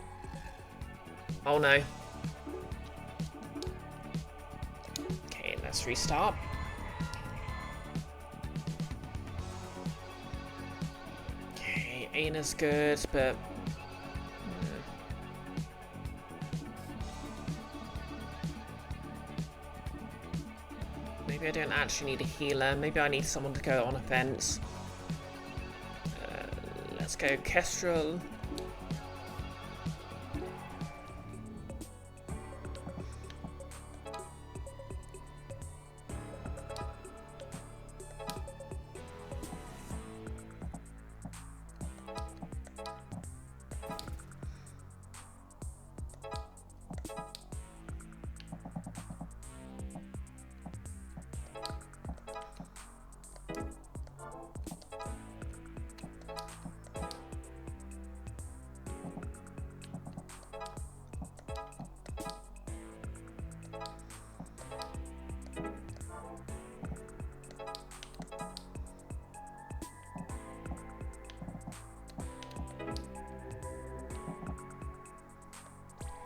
Oh no. Okay, let's restart. Okay, Aina's good, but... Maybe I don't actually need a healer. Maybe I need someone to go on offense. Let's go Kestrel.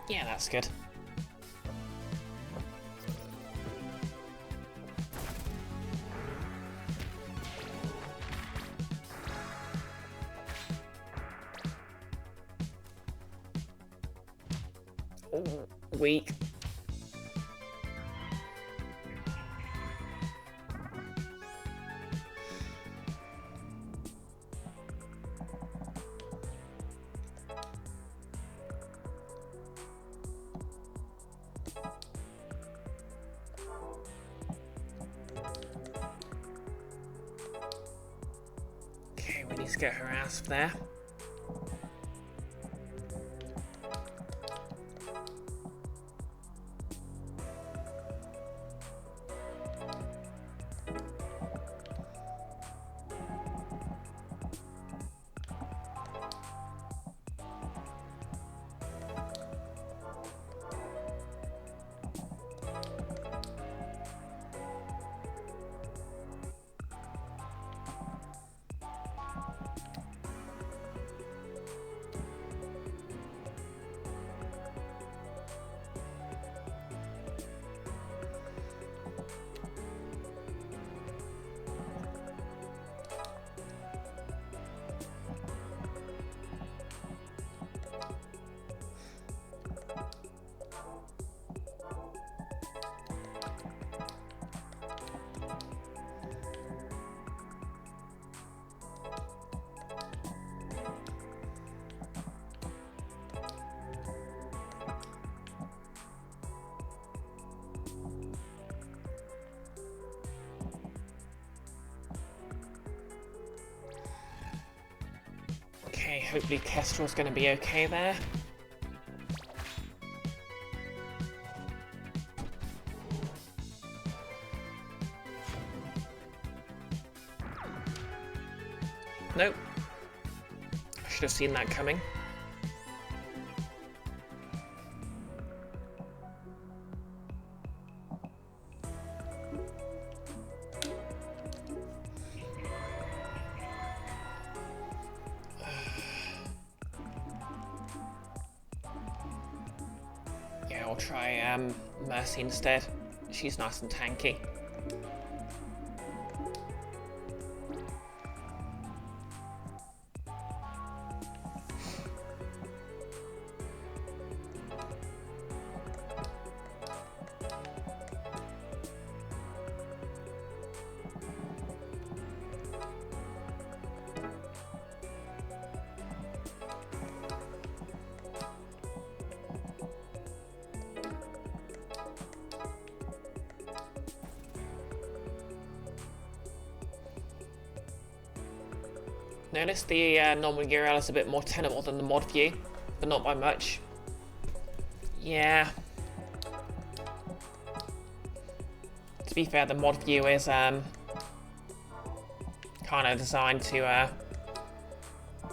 Yeah, that's good. Oh, weak. Okay, we need to get her asp there. Okay, hopefully Kestrel's going to be okay there. Nope. Should have seen that coming. Yeah, I'll try Mercy instead. She's nice and tanky. Notice the normal URL is a bit more tenable than the mod view, but not by much. Yeah. To be fair, the mod view is kind of designed to,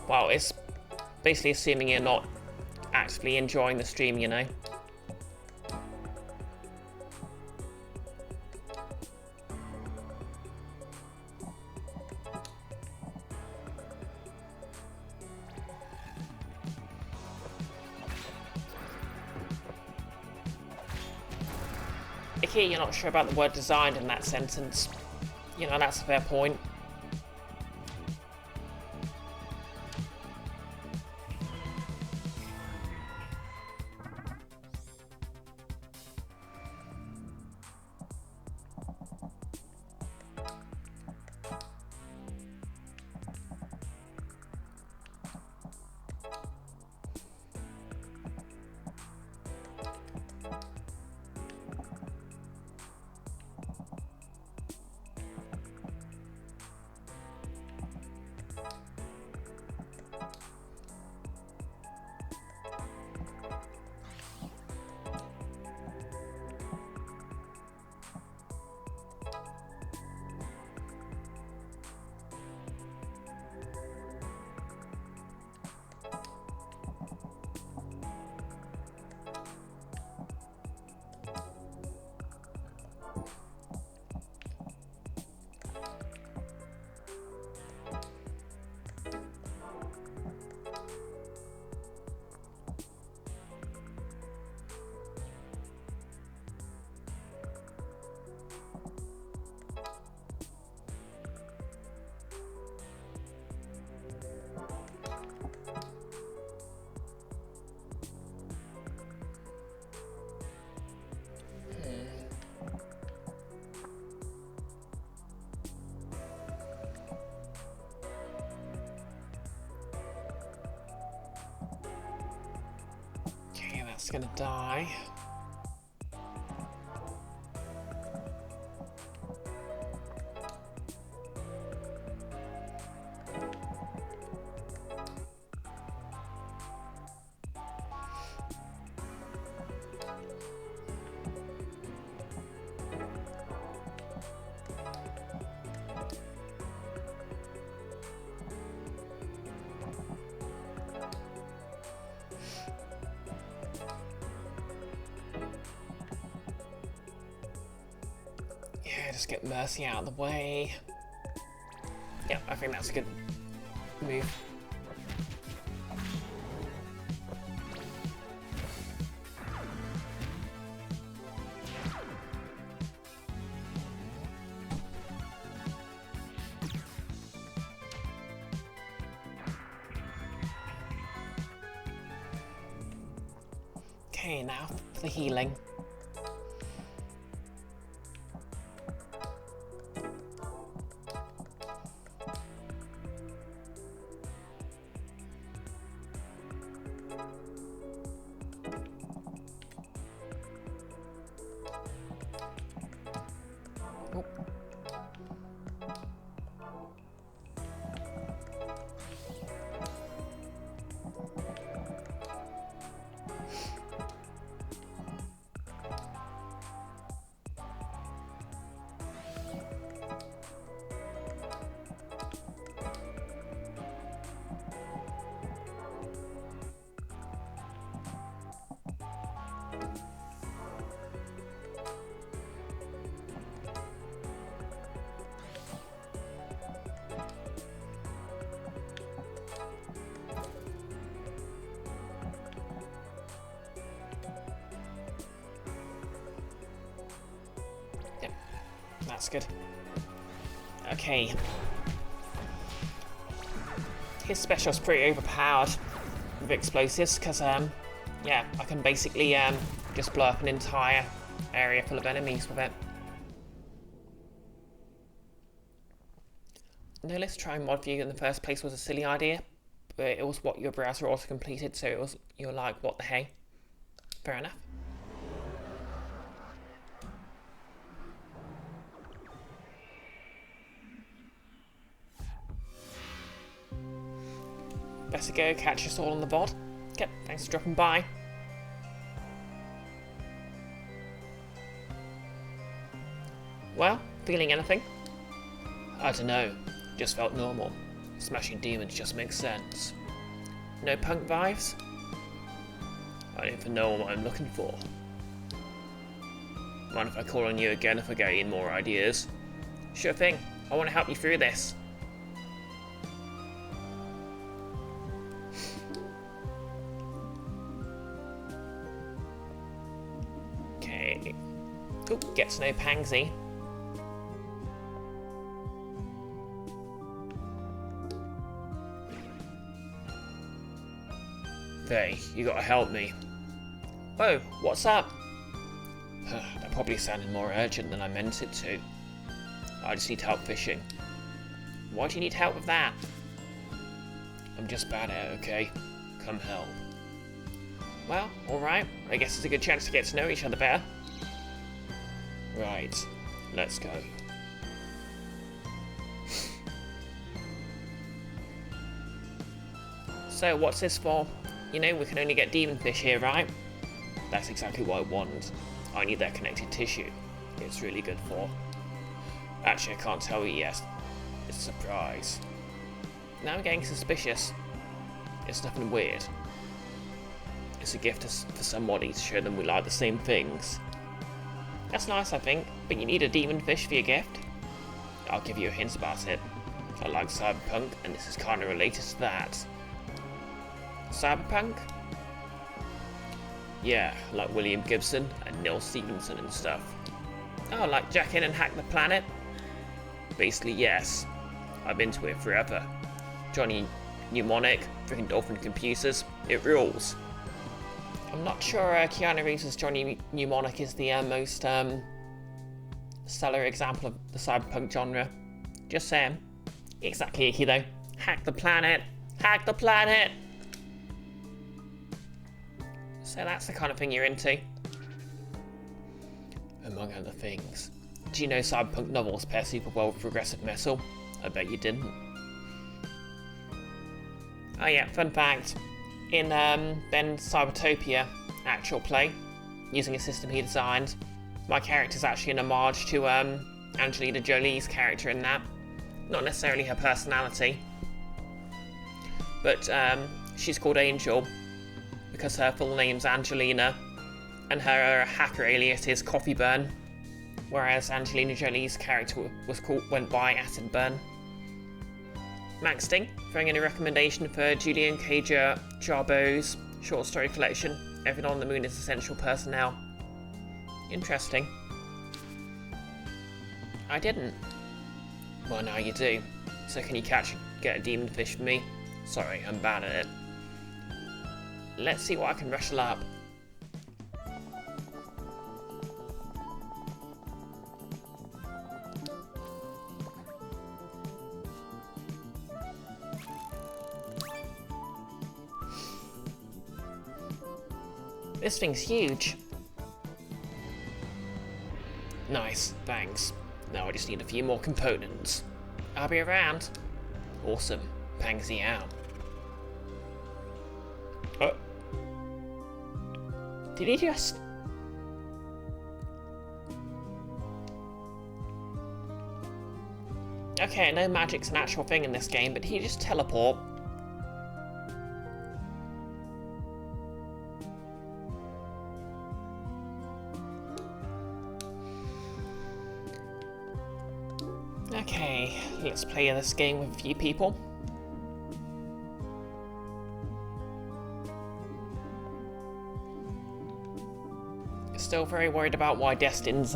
well, it's basically assuming you're not actively enjoying the stream, you know. Here you're not sure about the word designed in that sentence. You know, that's a fair point. It's gonna die. Just get Mercy out of the way. Yeah, I think that's a good move. Okay, now for the healing. That's good. Okay. His special's pretty overpowered with explosives, because, yeah, I can basically, just blow up an entire area full of enemies with it. No, let's try mod view in the first place was a silly idea, but it was what your browser also completed, so it was, you're like, what the hey? Fair enough. Better go catch us all on the VOD. Okay, thanks for dropping by. Well, feeling anything? I don't know, just felt normal. Smashing demons just makes sense. No punk vibes? I don't even know what I'm looking for. Mind if I call on you again if I get any more ideas? Sure thing, I want to help you through this. Okay. Ooh, get to know Pangsy. Hey, you gotta help me. Whoa, what's up? That probably sounded more urgent than I meant it to. I just need help fishing. Why do you need help with that? I'm just bad at it, okay? Come help. Well, alright. I guess it's a good chance to get to know each other better. Right, let's go. So, what's this for? You know, we can only get demon fish here, right? That's exactly what I want. I need that connected tissue. It's really good for... Actually, I can't tell you yet. It's a surprise. Now I'm getting suspicious. It's nothing weird. It's a gift for somebody to show them we like the same things. That's nice, I think, but you need a demon fish for your gift. I'll give you a hint about it. I like cyberpunk, and this is kind of related to that. Cyberpunk? Yeah, like William Gibson and Neil Stephenson and stuff. Oh, like Jack In and Hack the Planet? Basically, yes. I've been to it forever. Johnny Mnemonic, freaking Dolphin Computers, it rules. I'm not sure Keanu Reeves' Johnny Mnemonic is the most stellar example of the cyberpunk genre. Just saying. Exactly, icky though. Hack the planet! Hack the planet! So that's the kind of thing you're into. Among other things. Do you know cyberpunk novels pair super well with progressive metal? I bet you didn't. Oh yeah, fun fact. In Ben's Cybertopia actual play, using a system he designed, my character's actually an homage to Angelina Jolie's character in that. Not necessarily her personality. But she's called Angel because her full name's Angelina and her hacker alias is Coffee Burn, whereas Angelina Jolie's character went by Acid Burn. Max Ding, throwing in a recommendation for Julian K. Jarbo's short story collection, Everyone on the Moon is Essential Personnel. Interesting. I didn't. Well, now you do. So can you get a demon fish for me? Sorry, I'm bad at it. Let's see what I can wrestle up. This thing's huge. Nice, thanks. Now I just need a few more components. I'll be around. Awesome. Pangsy out. Did he just... Okay, I know magic's an actual thing in this game, but did he just teleport? Okay, let's play this game with a few people. Still very worried about why Destin's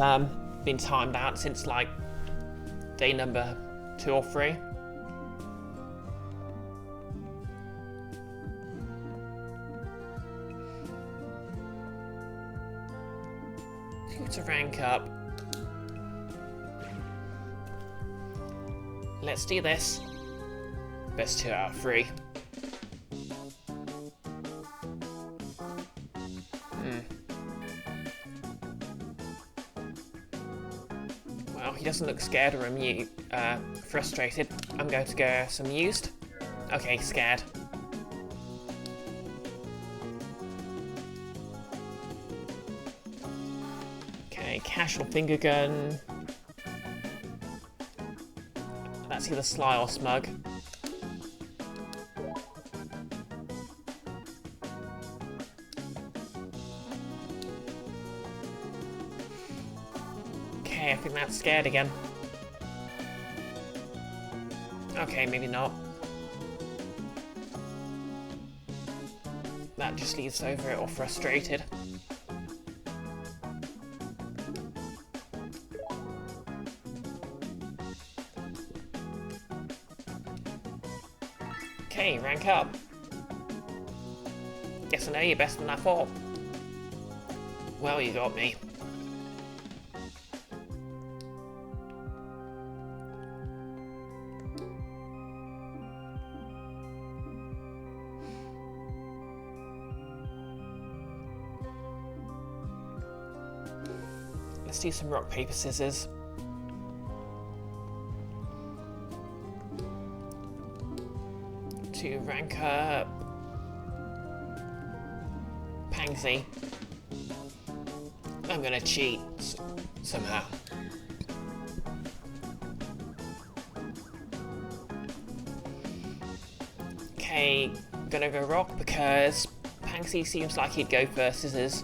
been timed out since like day number 2 or 3. To rank up. Let's do this. Best 2 out of 3. Well, he doesn't look scared or frustrated. I'm going to go some used. Okay, scared. Okay, casual finger gun. That's either sly or smug. Okay, I think that's scared again. Okay, maybe not. That just leaves over it or frustrated. Okay, rank up. Guess I know you're better than I thought. Well, you got me. Let's do some rock, paper, scissors. To rank up Pangsy. I'm gonna cheat somehow. Okay, gonna go rock because Pangsy seems like he'd go for scissors.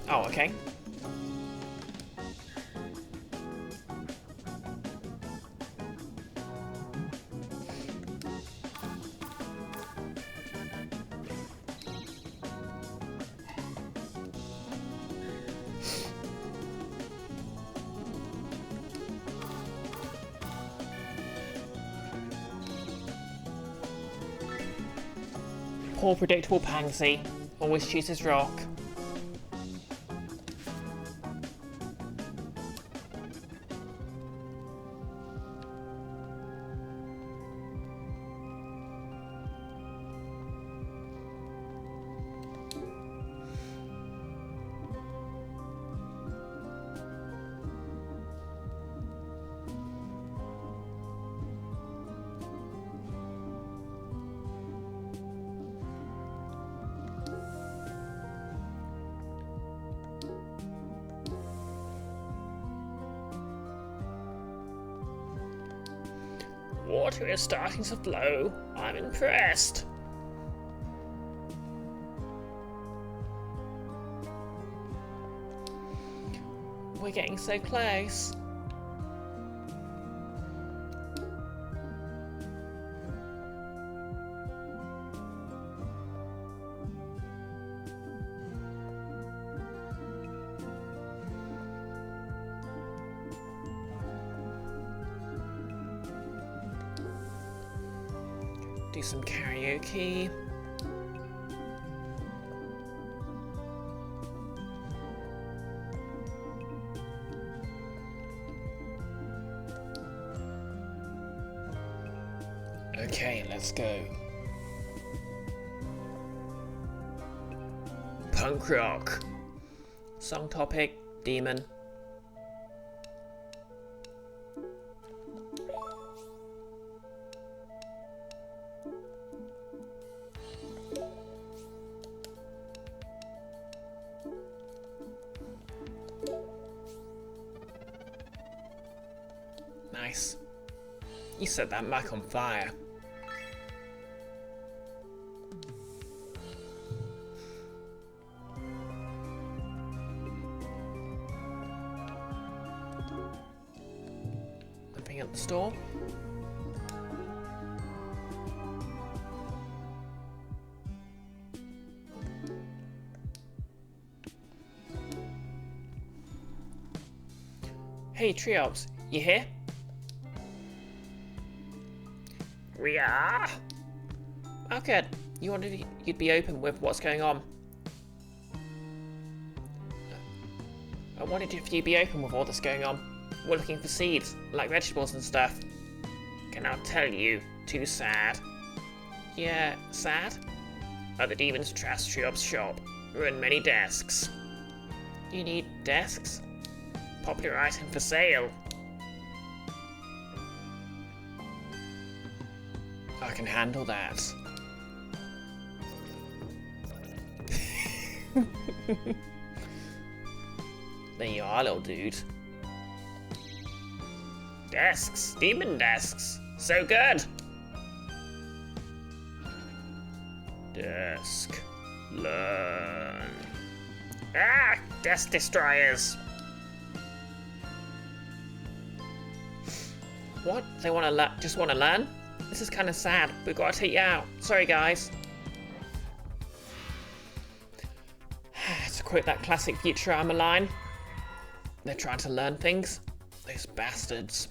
Oh, okay. Poor predictable Pangsy. Always chooses rock. Water is starting to flow. I'm impressed. We're getting so close. Do some karaoke. Okay, let's go. Punk rock. Song topic, demon. Nice. You set that mic on fire. Nothing at the store. Hey, Triops, you here? We are. Oh, good. You wanted you'd be open with what's going on. I wondered if you'd be open with all that's going on. We're looking for seeds, like vegetables and stuff. Cannot tell you. Too sad. Yeah, sad? The demons trashed Triop's shop. Ruined many desks. You need desks? Popular item for sale. I can handle that. There you are, little dude. Desks. Demon desks. So good. Desk. Learn. Ah! Desk destroyers. What? They just want to learn? This is kind of sad. We've got to take you out. Sorry, guys. To quote that classic Futurama line, they're trying to learn things. Those bastards.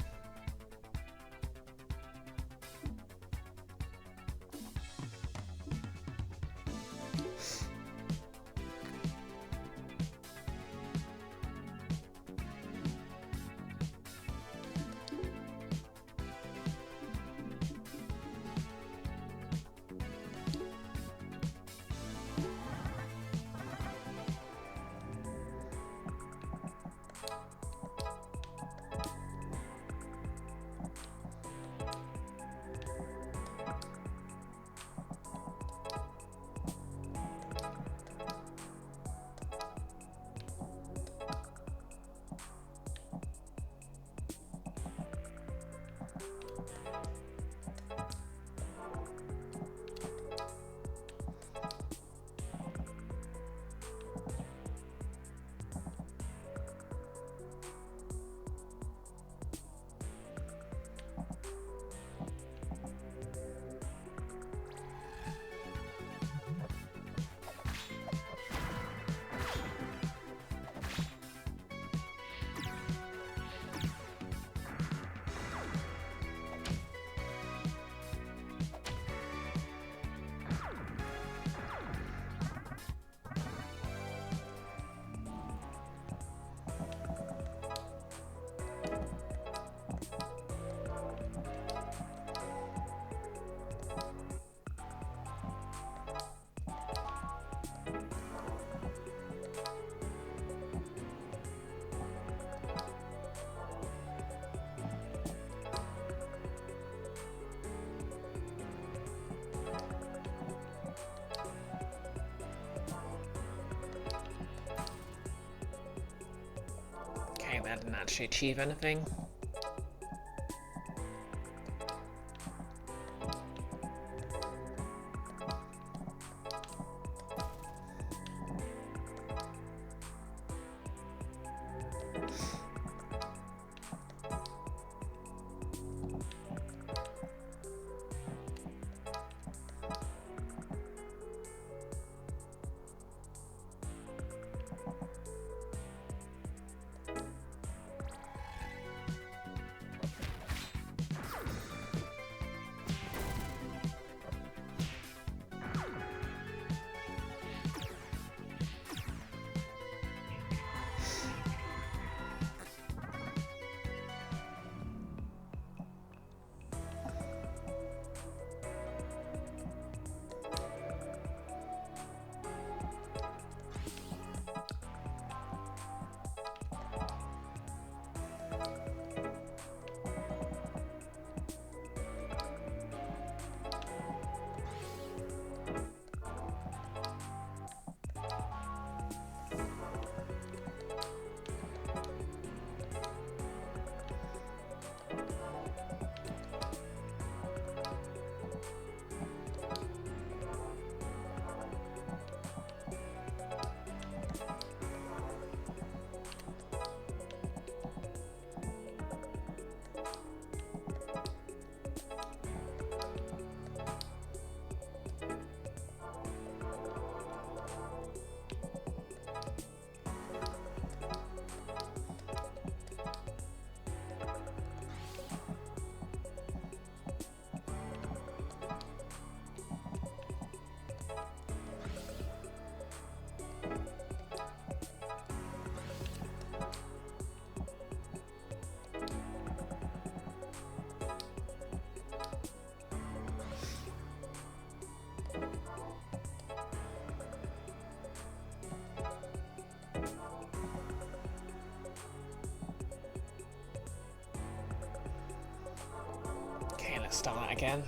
Okay, that didn't actually achieve anything. Let's start again.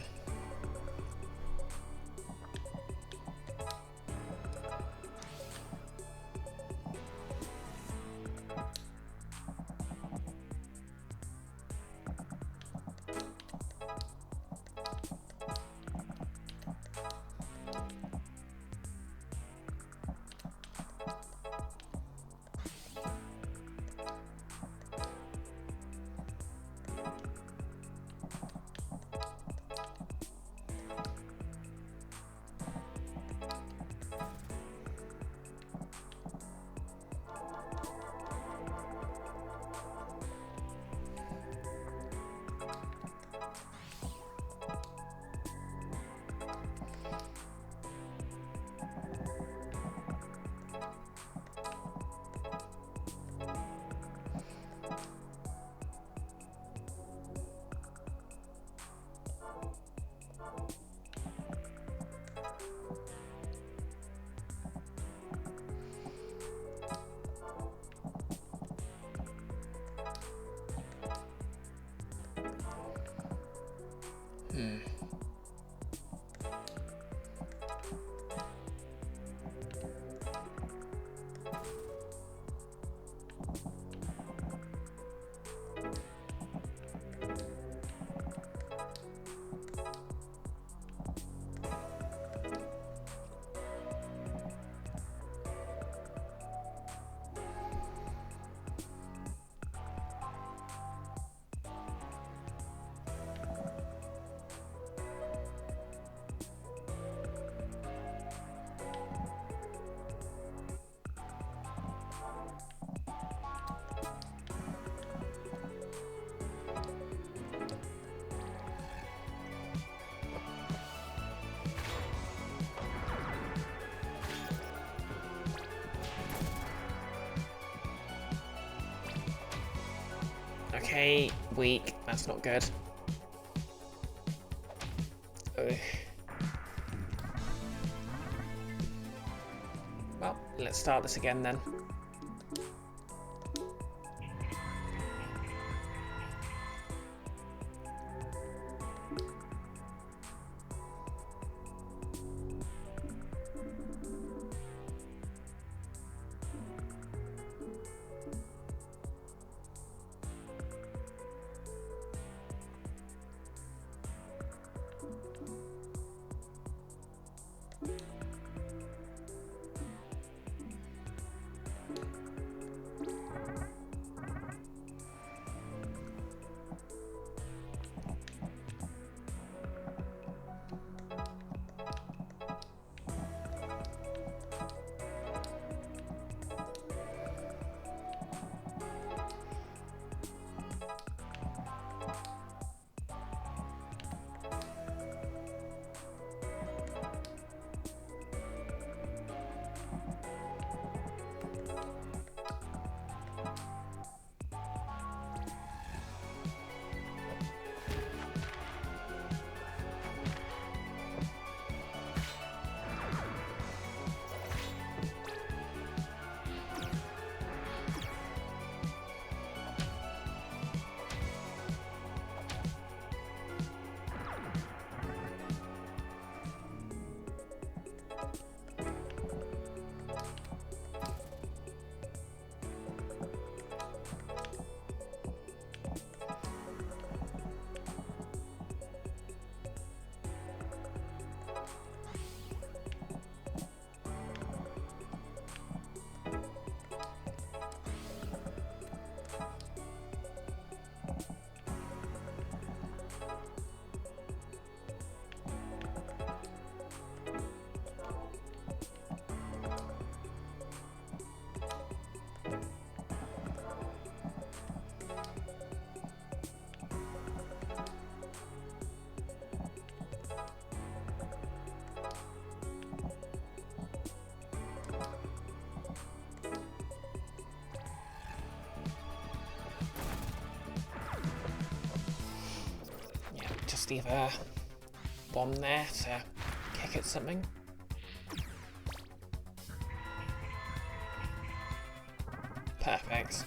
Okay, weak. That's not good. Ugh. Well, let's start this again then. Just leave a bomb there to kick at something. Perfect.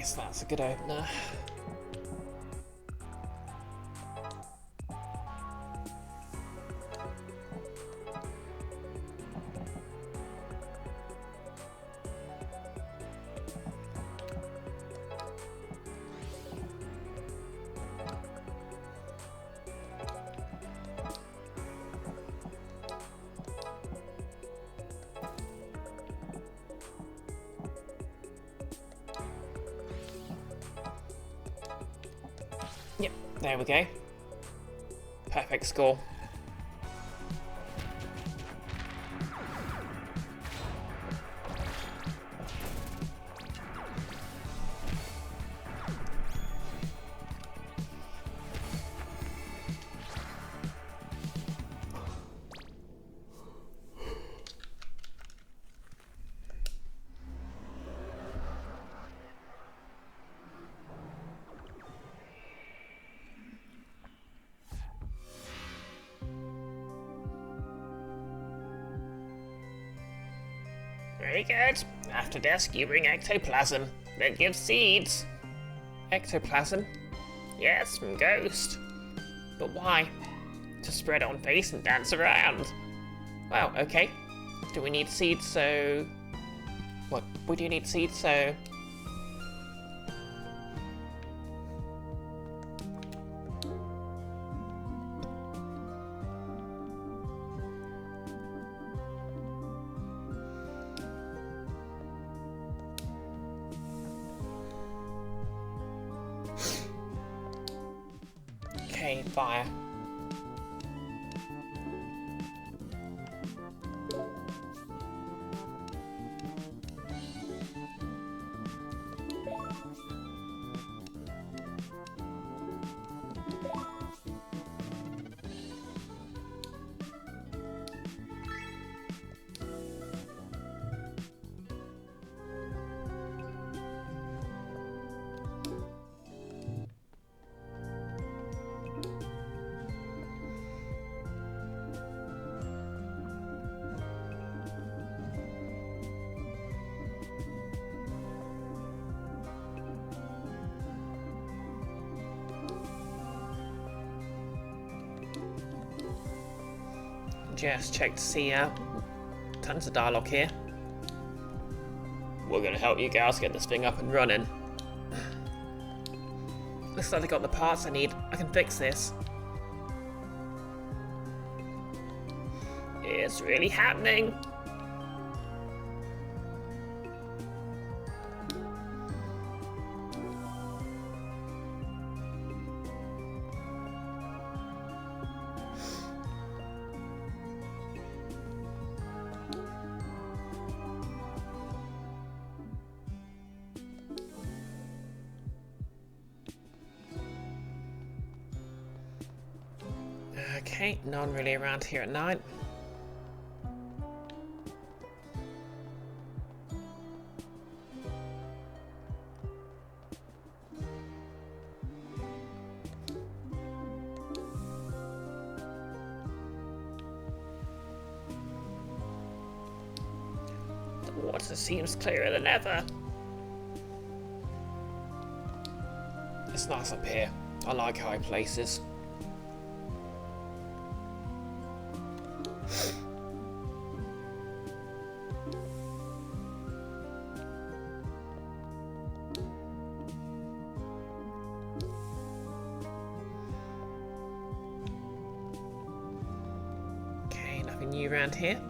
Yes, that's a good opener. Yep, there we go. Perfect score. Very good. After desk, you bring ectoplasm. That gives seeds. Ectoplasm? Yes, from Ghost. But why? To spread on face and dance around. Well, okay. Do we need seeds so... What? We do need seeds so... Okay, fire. Just check to see tons of dialogue here. We're gonna help you guys get this thing up and running. Looks like they got the parts I need. I can fix this. It's really happening. Okay, no one really around here at night. The water seems clearer than ever. It's nice up here. I like high places. Okay, nothing new around here.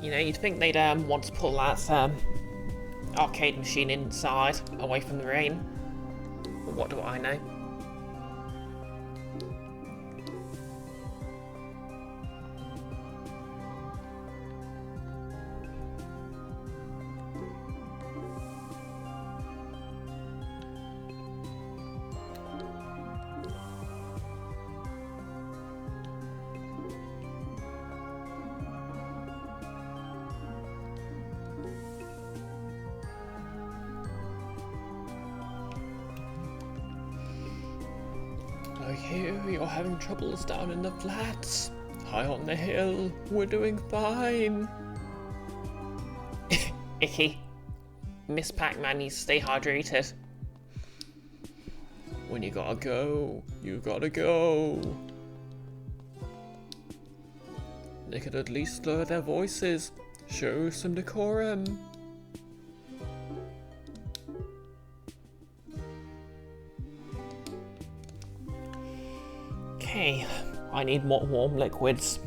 You know, you'd think they'd want to pull that arcade machine inside, away from the rain. But what do I know? I hear you're having troubles down in the flats. High on the hill, we're doing fine. Icky. Miss Pac-Man needs to stay hydrated. When you gotta go, you gotta go. They could at least lower their voices. Show some decorum. Okay, I need more warm liquids.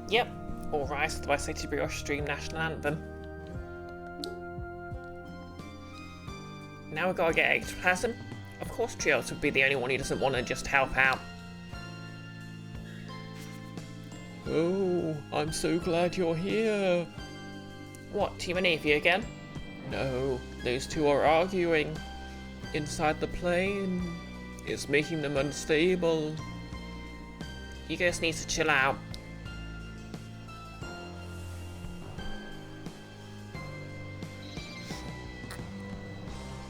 Yep, all rise to the BisectedBrioche Stream National Anthem. Now we gotta get ectoplasm. Of course Trios would be the only one who doesn't want to just help out. Oh, I'm so glad you're here. What, Team Navy again? No, those two are arguing. Inside the plane. It's making them unstable. You guys need to chill out.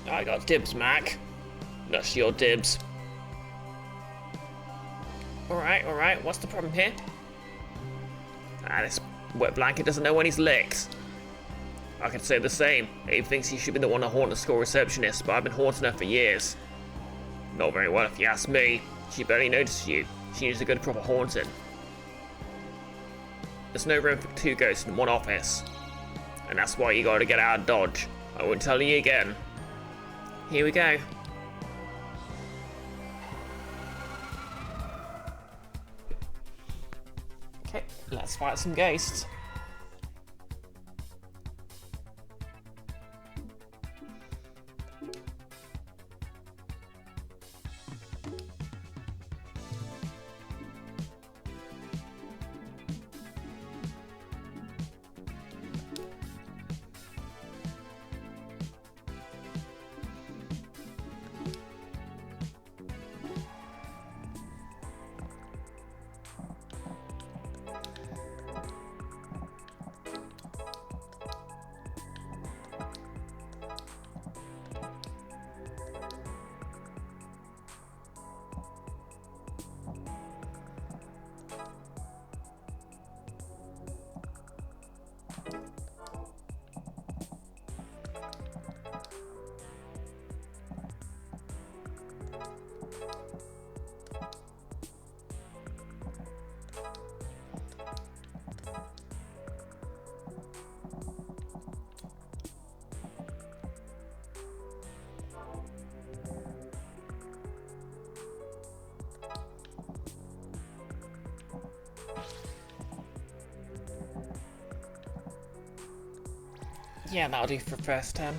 I got dibs, Mac. That's your dibs. Alright, what's the problem here? This wet blanket doesn't know when he's licked. I could say the same. Abe thinks he should be the one to haunt the school receptionist, but I've been haunting her for years. Not very well if you ask me. She barely notices you. She needs a good proper haunting. There's no room for two ghosts in one office. And that's why you gotta get out of Dodge. I won't tell you again. Here we go. Okay, let's fight some ghosts. Yeah, that'll do for first turn.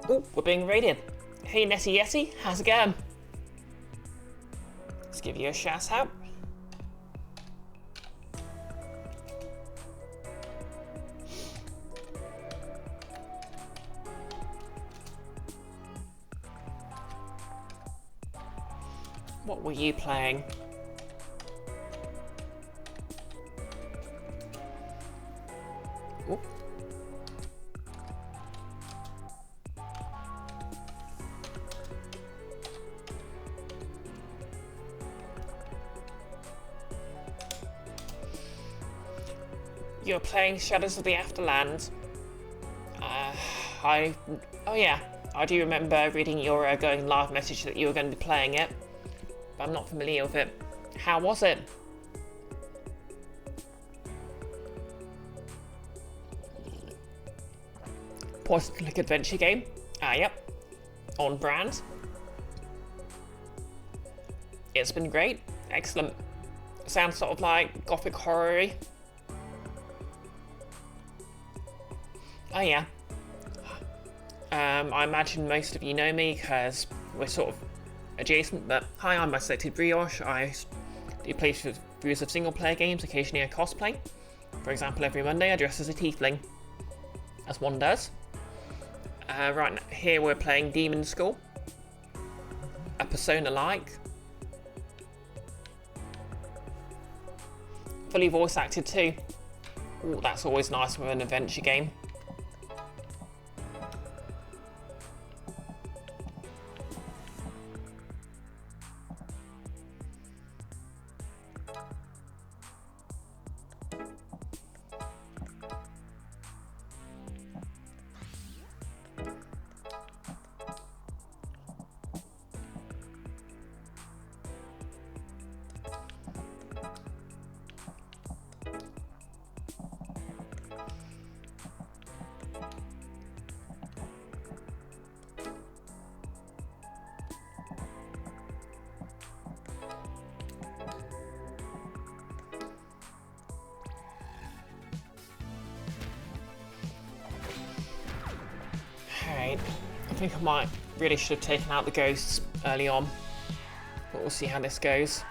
Oh, we're being raided. Hey, Netty Yeti, how's it going? Let's give you a shout out. What were you playing? Ooh. You're playing Shadows of the Afterland. Oh yeah, I do remember reading your going live message that you were going to be playing it, but I'm not familiar with it. How was it? Point-and-click adventure game. Yep. On brand. It's been great. Excellent. Sounds sort of like gothic horror-y. Oh yeah. I imagine most of you know me because we're sort of adjacent, but hi, I'm BisectedBrioche. I do playthroughs of single-player games, occasionally I cosplay. For example, every Monday I dress as a tiefling, as one does. Right now, here we're playing Demonschool, a Persona-like. Fully voice acted too. Ooh, that's always nice with an adventure game. Alright, I think I really should have taken out the ghosts early on, but we'll see how this goes.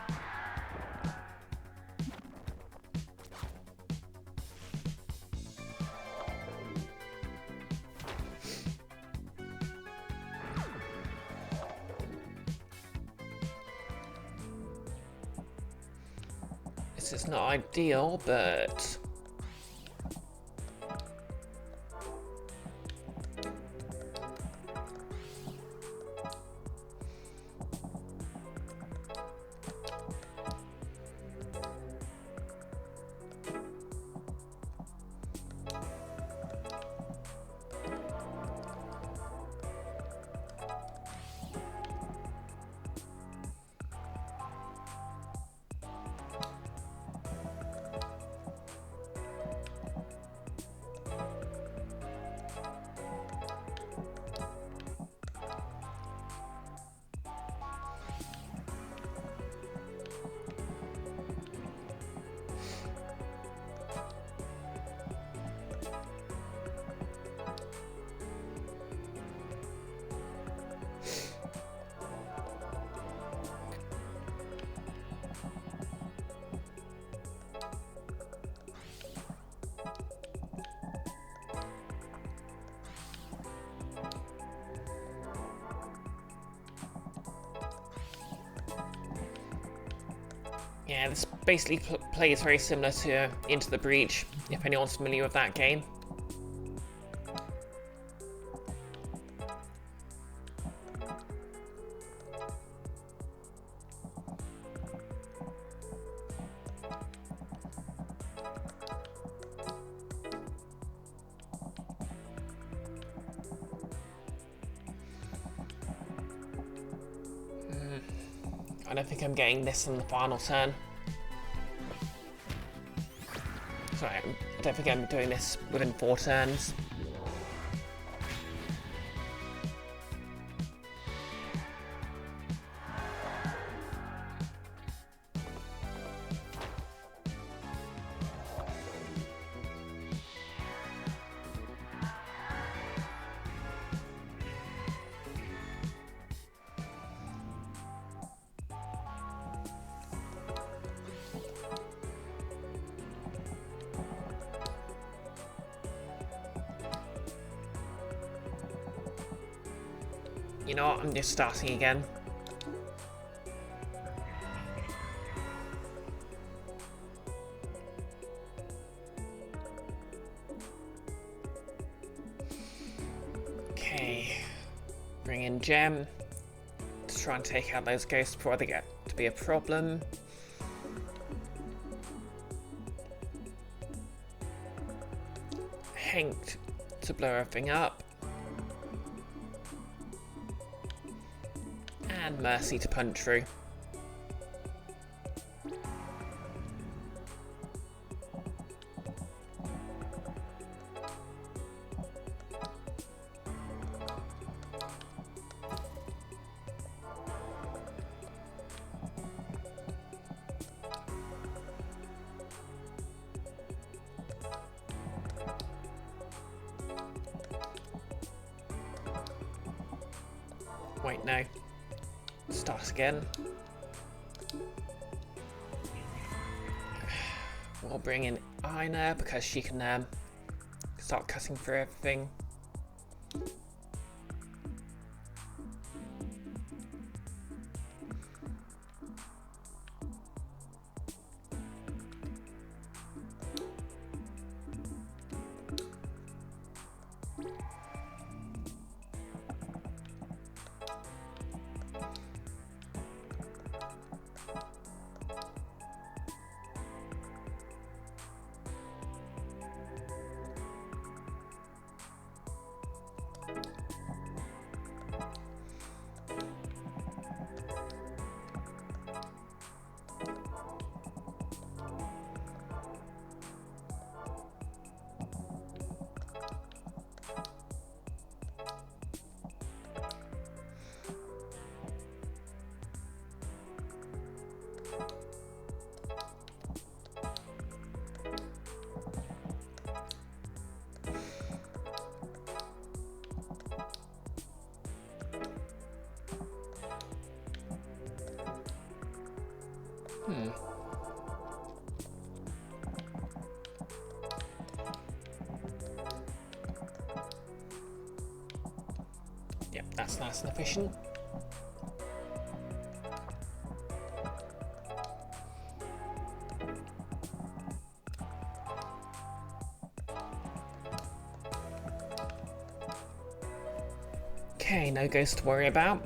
This is not ideal, but yeah, this basically plays very similar to Into the Breach, if anyone's familiar with that game. I don't think I'm getting this on the final turn. Sorry, I don't think I'm doing this within 4 turns. You know what? I'm just starting again. Okay. Bring in Gem to try and take out those ghosts before they get to be a problem. Hank to blow everything up. And Mercy to punch through. Wait, no. Start again. We'll bring in Ina because she can start cutting through everything. Yep, that's nice and efficient. Okay, no ghost to worry about.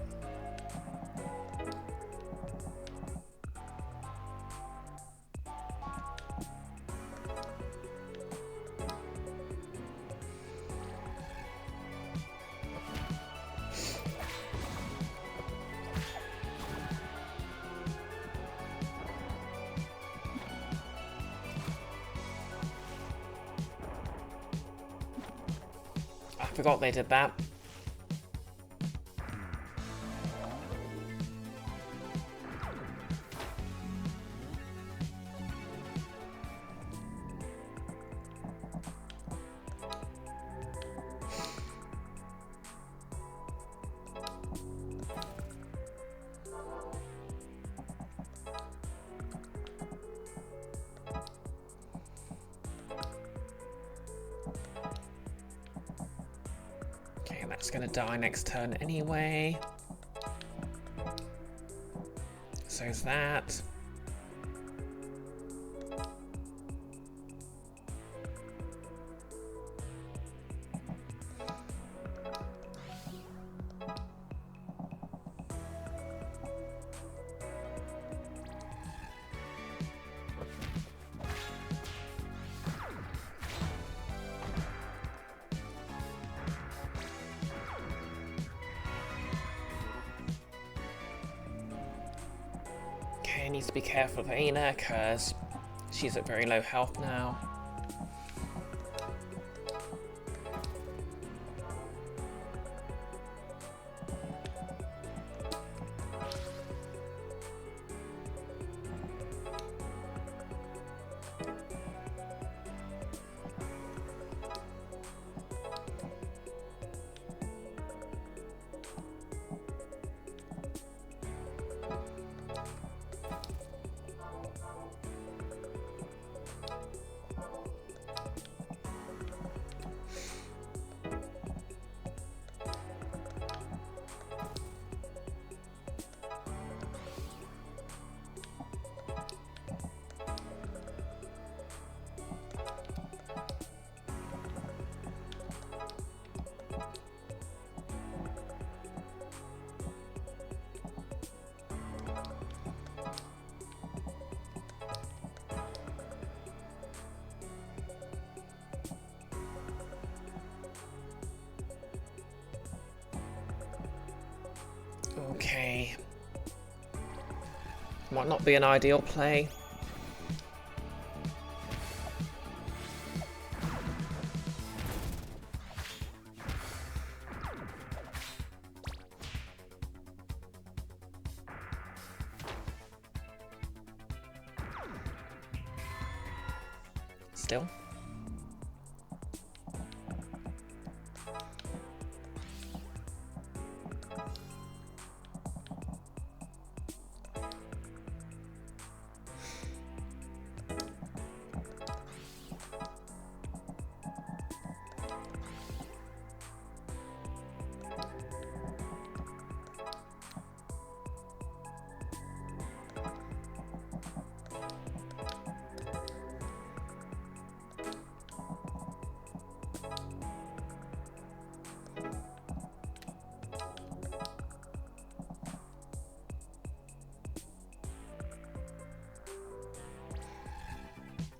I forgot they did that. Okay, that's gonna die next turn anyway. So's that. Okay, needs to be careful of Ina because she's at very low health now. Okay. Might not be an ideal play. Still.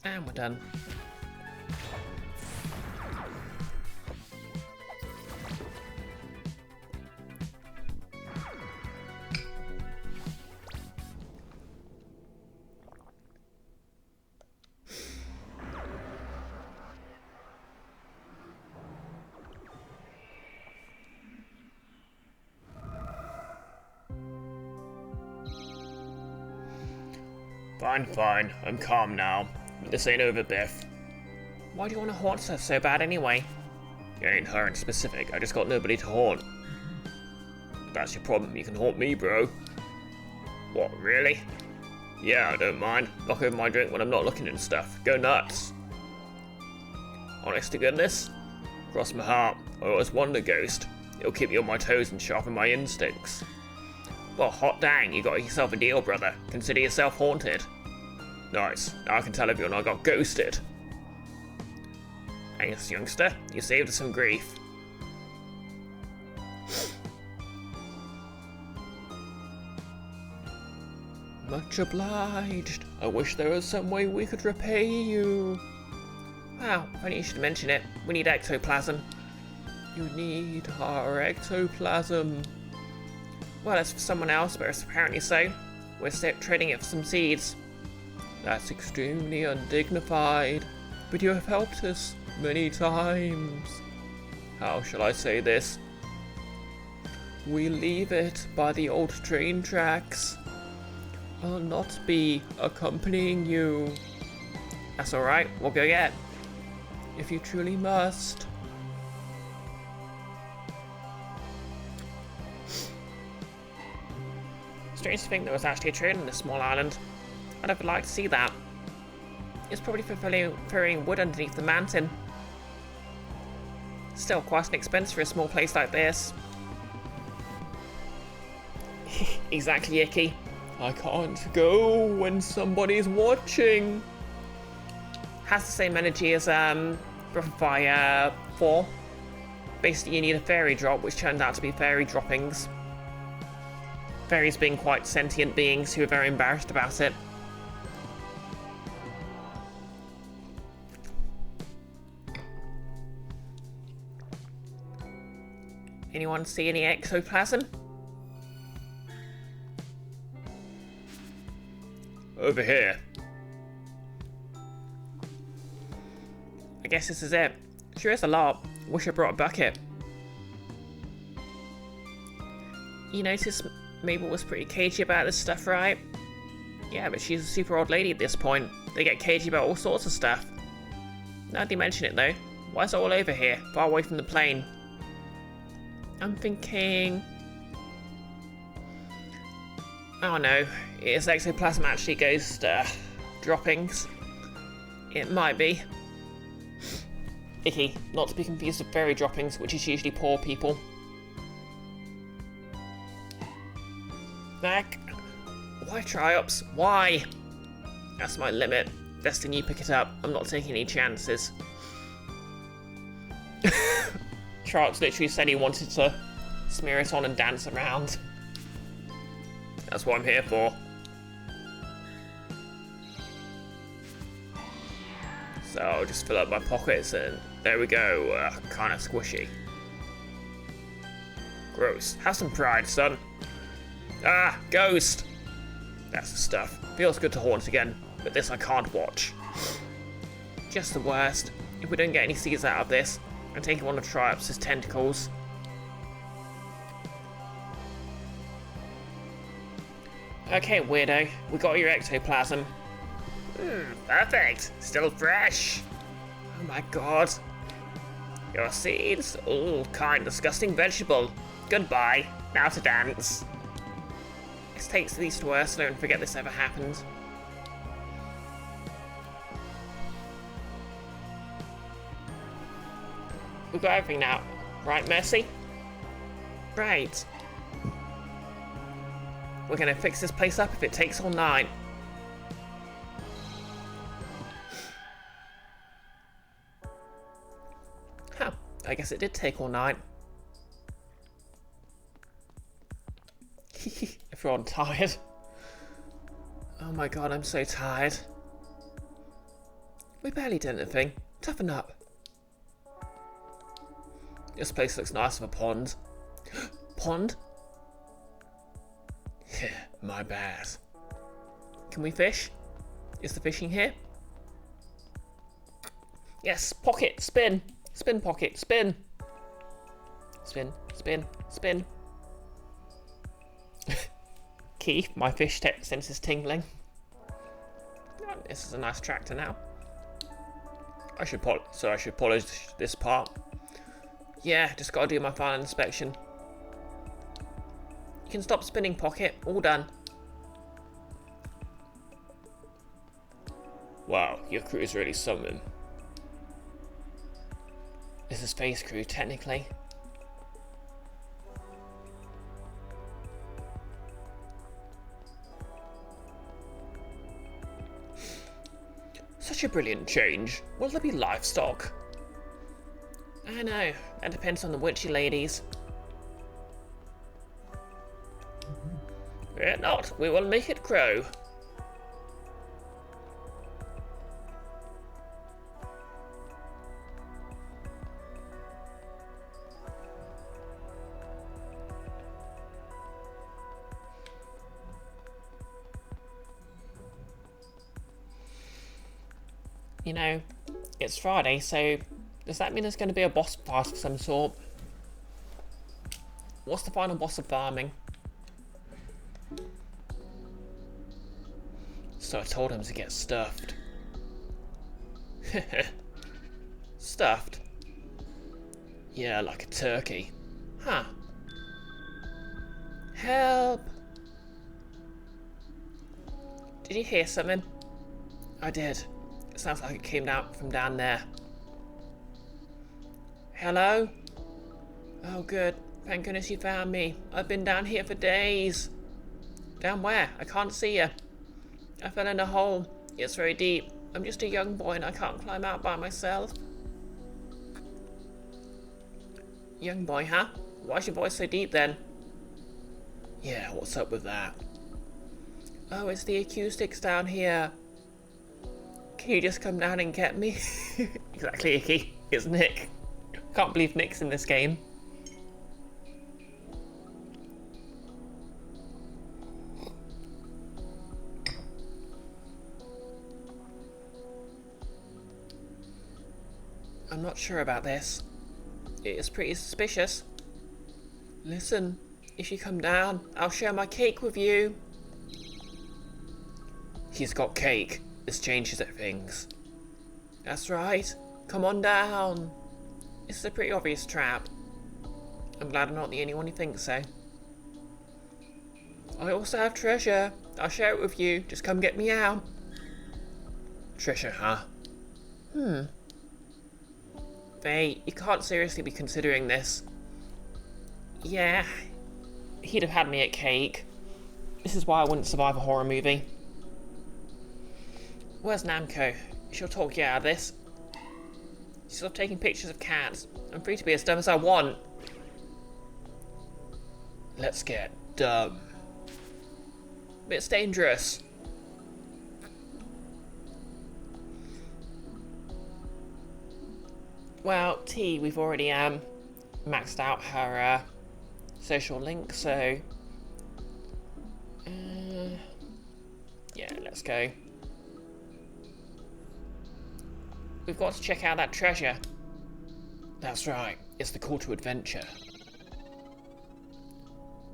And we're done. Fine, fine. I'm calm now. But this ain't over, Biff. Why do you want to haunt her so bad anyway? It ain't her in specific. I just got nobody to haunt. If that's your problem, you can haunt me, bro. What, really? Yeah, I don't mind. Knock over my drink when I'm not looking and stuff. Go nuts. Honest to goodness, cross my heart, I always wanted a ghost. It'll keep me on my toes and sharpen my instincts. Well, hot dang, you got yourself a deal, brother. Consider yourself haunted. Nice. Now I can tell everyone I got ghosted. Thanks, youngster. You saved us some grief. Much obliged. I wish there was some way we could repay you. Wow, funny you should mention it. We need ectoplasm. You need our ectoplasm. Well, it's for someone else, but it's apparently so. We're trading it for some seeds. That's extremely undignified, but you have helped us many times. How shall I say this? We leave it by the old train tracks. I'll not be accompanying you. That's alright, we'll go get. If you truly must. Strange to think there was actually a train on this small island. I'd have liked to see that. It's probably for ferrying wood underneath the mountain. Still quite an expense for a small place like this. Exactly, Icky. I can't go when somebody's watching. Has the same energy as Breath of Fire 4. Basically, you need a fairy drop, which turned out to be fairy droppings. Fairies being quite sentient beings who are very embarrassed about it. Anyone see any ectoplasm? Over here. I guess this is it. Sure is a lot. Wish I brought a bucket. You notice Mabel was pretty cagey about this stuff, right? Yeah, but she's a super old lady at this point. They get cagey about all sorts of stuff. Now that you mention it though, why is it all over here, far away from the plane? I'm thinking... Oh no, is ectoplasm actually ghost droppings? It might be. Icky, not to be confused with fairy droppings, which is usually poor people. Back. Why try-ups? Why? That's my limit. Destin, you pick it up. I'm not taking any chances. Try-ups literally said he wanted to smear it on and dance around. That's what I'm here for. So I'll just fill up my pockets and there we go, kind of squishy. Gross. Have some pride, son. Ah, ghost! That's the stuff. Feels good to haunt again, but this I can't watch. Just the worst. If we don't get any seeds out of this, I'm taking one of Triops's tentacles. Okay, weirdo, we got your ectoplasm. Perfect. Still fresh. Oh my god. Your seeds? Ooh, kind, disgusting vegetable. Goodbye. Now to dance. Let's take these to Ursula and forget this ever happened. We've got everything now. Right, Mercy? Right. We're gonna fix this place up if it takes all night. Huh. I guess it did take all night. Everyone tired. Oh my god, I'm so tired. We barely did anything. Toughen up. This place looks nice of a pond. Pond? My bad. Can we fish? Is the fishing here? Yes, pocket, spin. Spin pocket, spin. Spin, spin, spin. Keith, my fish sense is tingling. Oh, this is a nice tractor now. I should polish this part. Yeah, just gotta do my final inspection. You can stop spinning, Pocket. All done. Wow, your crew is really something. This is Space Crew, technically. Such a brilliant change. Will there be livestock? I know. That depends on the witchy ladies. Fear not, we will make it grow. You know, it's Friday, so does that mean there's going to be a boss fight of some sort? What's the final boss of farming? So I told him to get stuffed. Stuffed? Yeah, like a turkey. Huh. Help! Did you hear something? I did. It sounds like it came out from down there. Hello? Oh good. Thank goodness you found me. I've been down here for days. Down where? I can't see you. I fell in a hole. It's very deep. I'm just a young boy and I can't climb out by myself. Young boy, huh? Why's your voice so deep then? Yeah, what's up with that? Oh, it's the acoustics down here. Can you just come down and get me? Exactly, Icky. It's Nick. Can't believe Nick's in this game. I'm not sure about this. It is pretty suspicious. Listen, if you come down, I'll share my cake with you. He's got cake. This changes things. That's right. Come on down. This is a pretty obvious trap. I'm glad I'm not the only one who thinks so. I also have treasure. I'll share it with you. Just come get me out. Treasure, huh? Faye, you can't seriously be considering this. Yeah, he'd have had me at cake. This is why I wouldn't survive a horror movie. Where's Namco? She'll talk you out of this. Stop taking pictures of cats. I'm free to be as dumb as I want. Let's get dumb. But it's dangerous. Well, T, we've already maxed out her social link, so go. We've got to check out that treasure. That's right, it's the call to adventure.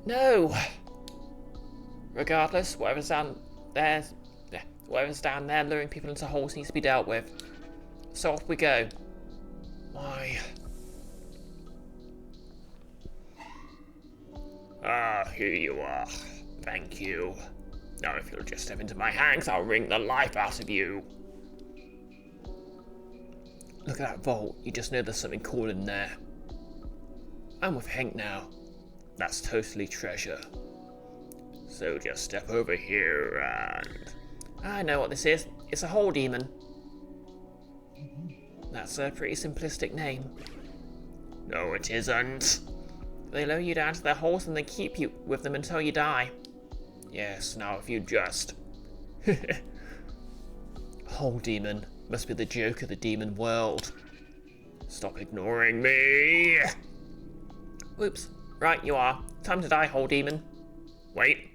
No! Regardless, whatever's down there luring people into holes needs to be dealt with. So off we go. Why? Ah, here you are. Thank you. Now if you'll just step into my hands, I'll wring the life out of you. Look at that vault, you just know there's something cool in there. I'm with Hank now. That's totally treasure. So just step over here and... I know what this is. It's a hole demon. That's a pretty simplistic name. No, it isn't. They lower you down to their holes and they keep you with them until you die. Yes, now if you just... Hole demon. Must be the joke of the demon world. Stop ignoring me! Oops. Right, you are. Time to die, hole demon. Wait.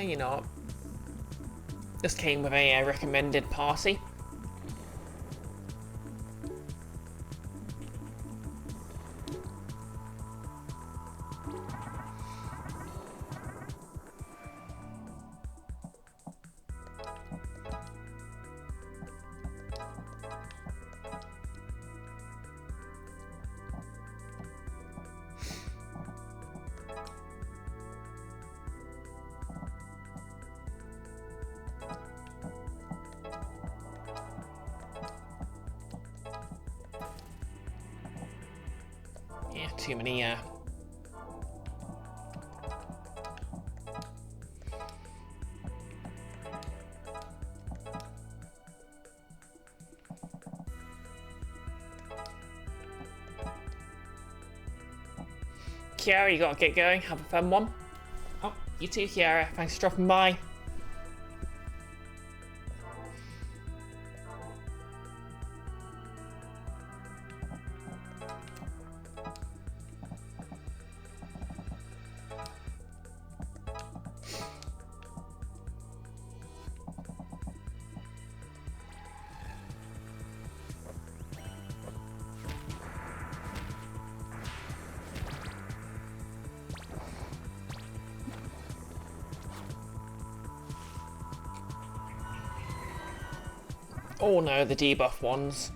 You know what? This came with a recommended party. Yeah, too many, Kiara, you gotta get going. Have a fun one. Oh, you too, Kiara. Thanks for dropping by. Oh no, the debuff ones.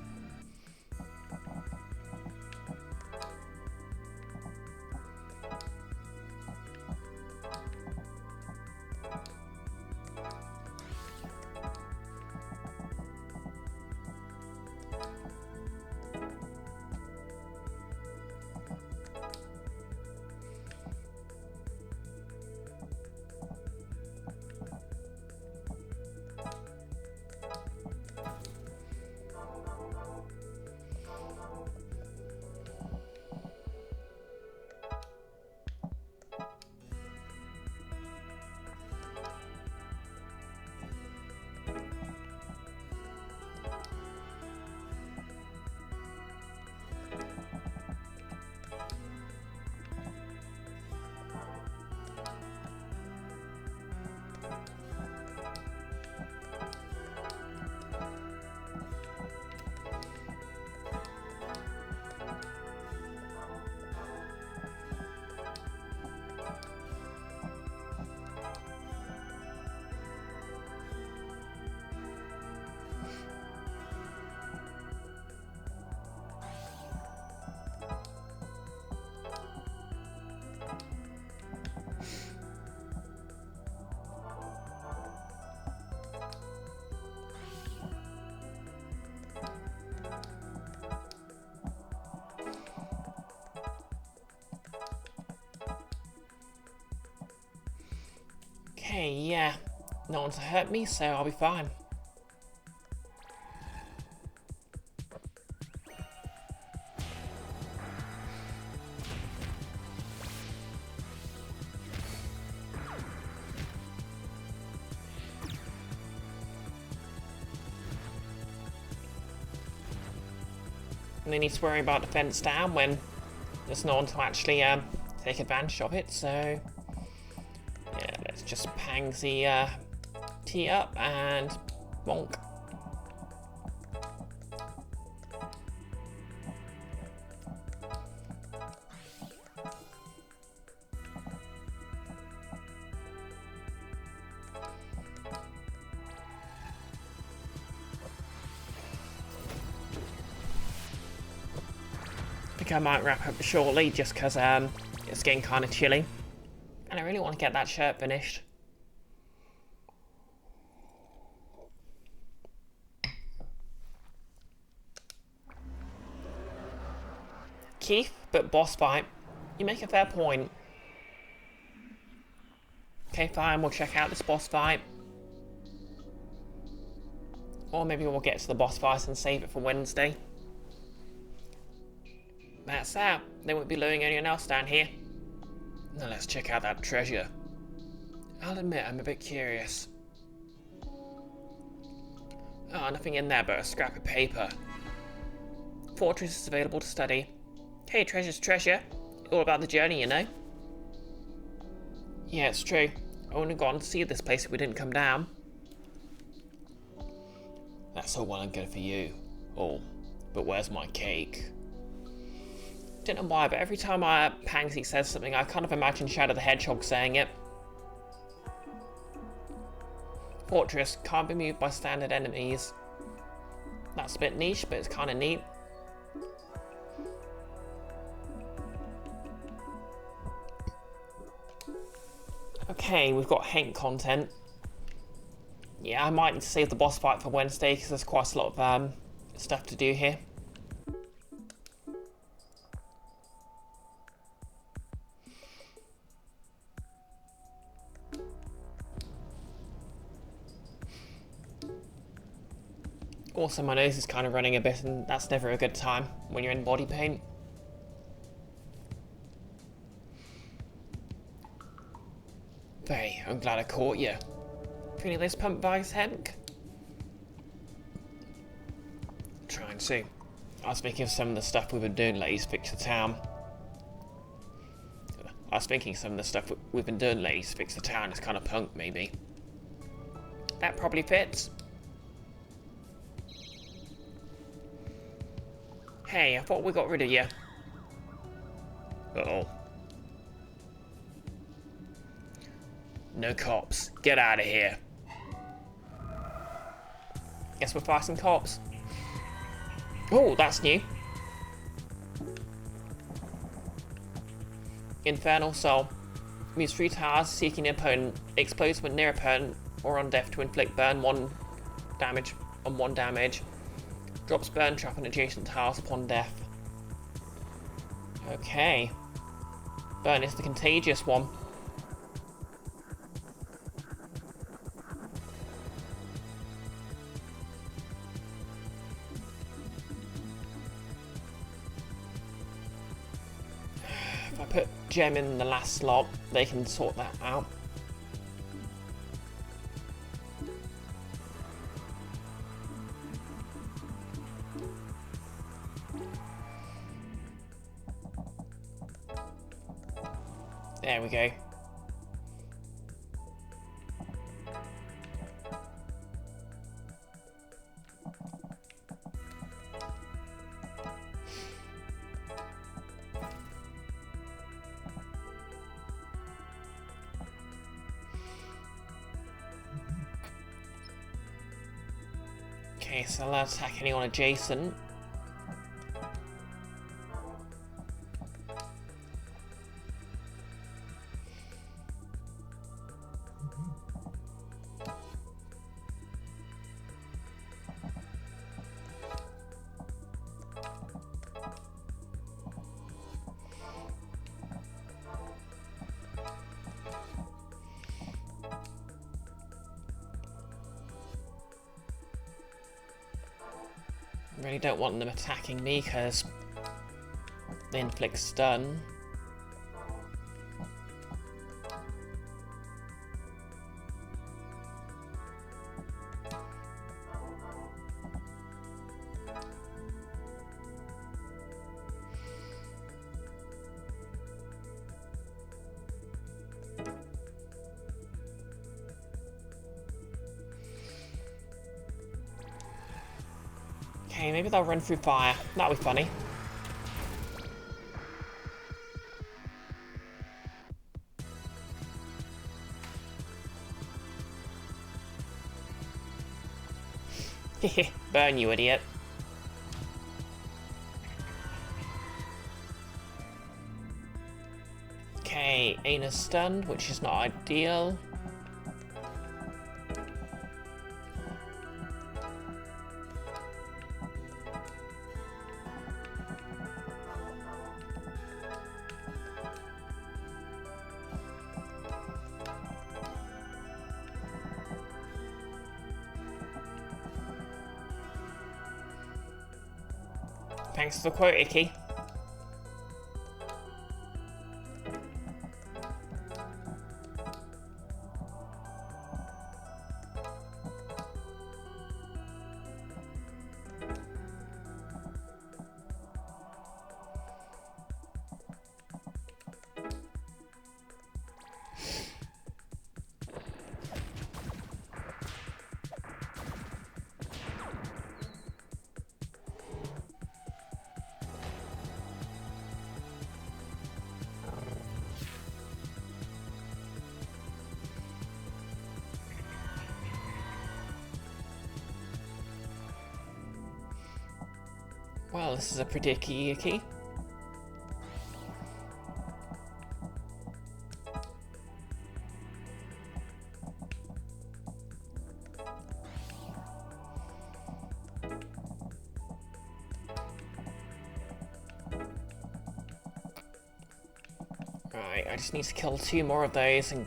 Okay, yeah. No one's hurt me, so I'll be fine. only need to worry about the fence down when there's no one to actually take advantage of it. So yeah, let's just pansy tee up and bonk. I think I might wrap up shortly just because it's getting kind of chilly and I really want to get that shirt finished. Keith, but boss fight. You make a fair point. Okay, fine, we'll check out this boss fight. Or maybe we'll get to the boss fight and save it for Wednesday. That's that. They won't be luring anyone else down here. Now let's check out that treasure. I'll admit I'm a bit curious. Oh, nothing in there but a scrap of paper. Fortress is available to study. Hey, treasure's treasure. All about the journey, you know. Yeah, it's true. I wouldn't have gone to see this place if we didn't come down. That's all well and good for you. Oh, but where's my cake? Don't know why, but every time Pansy says something, I kind of imagine Shadow the Hedgehog saying it. Fortress can't be moved by standard enemies. That's a bit niche, but it's kind of neat. Okay, we've got Hank content. Yeah, I might need to save the boss fight for Wednesday because there's quite a lot of stuff to do here. Also, my nose is kind of running a bit, and that's never a good time when you're in body paint. Hey, I'm glad I caught you. Feeling this pump vibes, Hank? Try and see. I was thinking of some of the stuff we've been doing lately to fix the town. It's kind of punk, maybe. That probably fits. Hey, I thought we got rid of you. Uh-oh. No cops. Get out of here. Guess we're fighting cops. Oh, that's new. Infernal Soul. Moves 3 towers seeking an opponent. Explodes when near opponent or on death to inflict burn 1 damage on 1 damage. Drops burn trap on adjacent towers upon death. Okay. Burn is the contagious one. If I put Gem in the last slot, they can sort that out. There we go. Okay, so I'll attack anyone adjacent. Really don't want them attacking me because they inflict stun. Okay, maybe they'll run through fire. That'll be funny. Hehe, burn, you idiot. Okay, Aina's stunned, which is not ideal. Thanks for the quote, Icky. Well, this is a pretty icky. Right, I just need to kill 2 more of those and...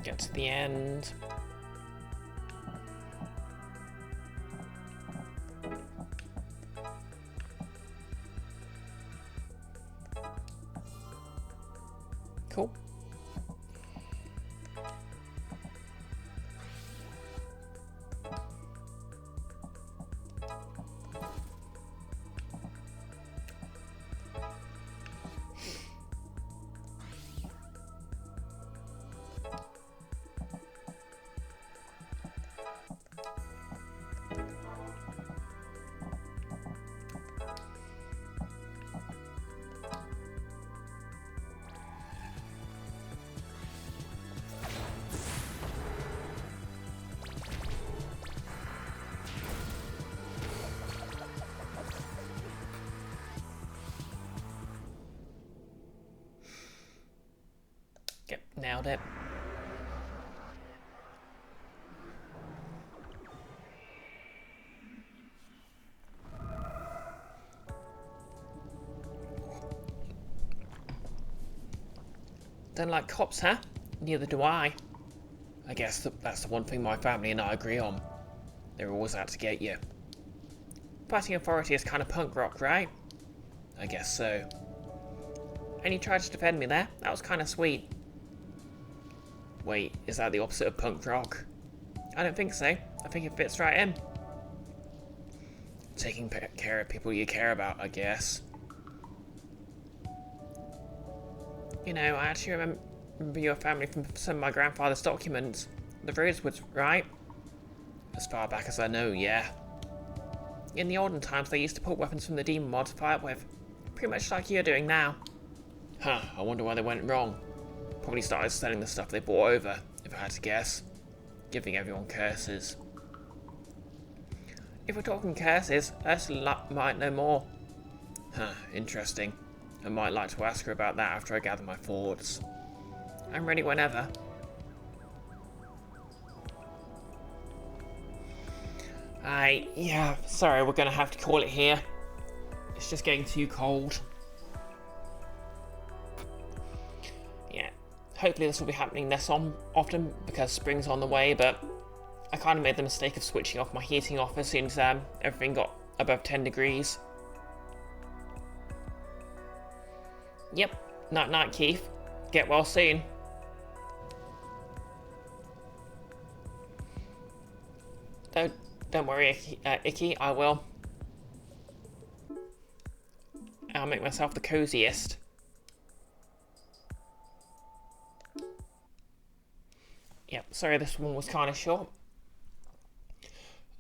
get to the end. Cool. Yep, nailed it. Don't like cops, huh? Neither do I. I guess that's the one thing my family and I agree on. They're always out to get you. Fighting authority is kind of punk rock, right? I guess so. And you tried to defend me there? That was kind of sweet. Wait, is that the opposite of punk rock? I don't think so. I think it fits right in. Taking care of people you care about, I guess. You know, I actually remember your family from some of my grandfather's documents. The Rosewoods, right? As far back as I know, yeah. In the olden times, they used to put weapons from the demon mod to fight with. Pretty much like you're doing now. Huh, I wonder where they went wrong. Probably started selling the stuff they brought over, if I had to guess. Giving everyone curses. If we're talking curses, Ursula might know more. Huh, interesting. I might like to ask her about that after I gather my thoughts. I'm ready whenever. Yeah, sorry, we're gonna have to call it here. It's just getting too cold. Yeah, hopefully this will be happening less often because spring's on the way, but I kind of made the mistake of switching off my heating off as soon as everything got above 10 degrees. Yep, night Keith. Get well soon. Don't worry, Icky, I will. I'll make myself the coziest. sorry this one was kind of short.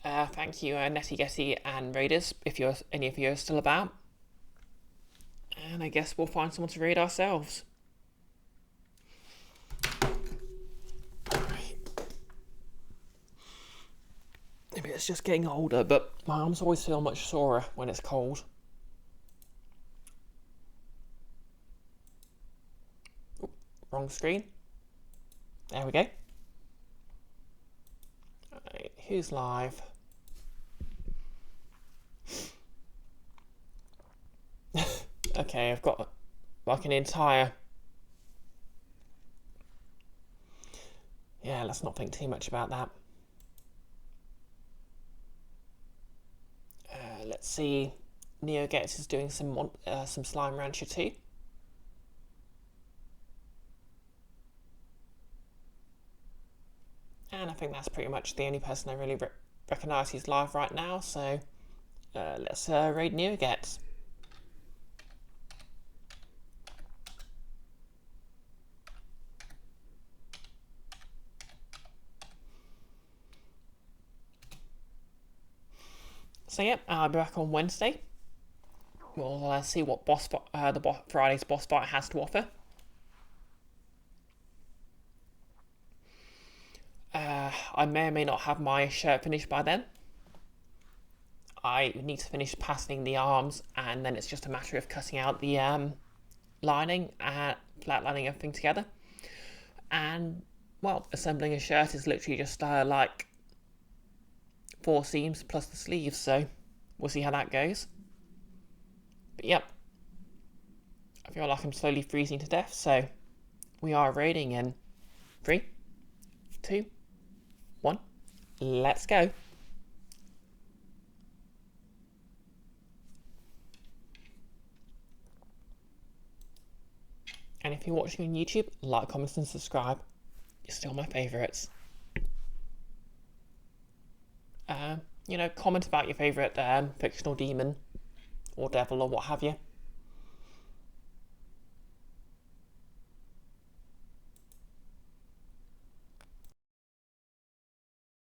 Thank you, Netty Getty and Raiders, if any of you are still about. And I guess we'll find someone to raid ourselves. Maybe it's just getting older, but my arms always feel much sorer when it's cold. Ooh, wrong screen. There we go. Right, who's live? Okay, I've got like an entire... Yeah, let's not think too much about that. Let's see. NeoGets is doing some Slime Rancher too. And I think that's pretty much the only person I really recognise who's live right now, so let's raid NeoGets. So yep, I'll be back on Wednesday. We'll see what Friday's boss fight has to offer. I may or may not have my shirt finished by then. I need to finish patterning the arms, and then it's just a matter of cutting out the lining and flatlining everything together. And, well, assembling a shirt is literally just like 4 seams plus the sleeves, so we'll see how that goes. But yep, I feel like I'm slowly freezing to death, so we are raiding in 3, 2, 1, let's go. And if you're watching on YouTube, like, comment and subscribe. You're still my favourites. You know, comment about your favourite fictional demon or devil or what have you.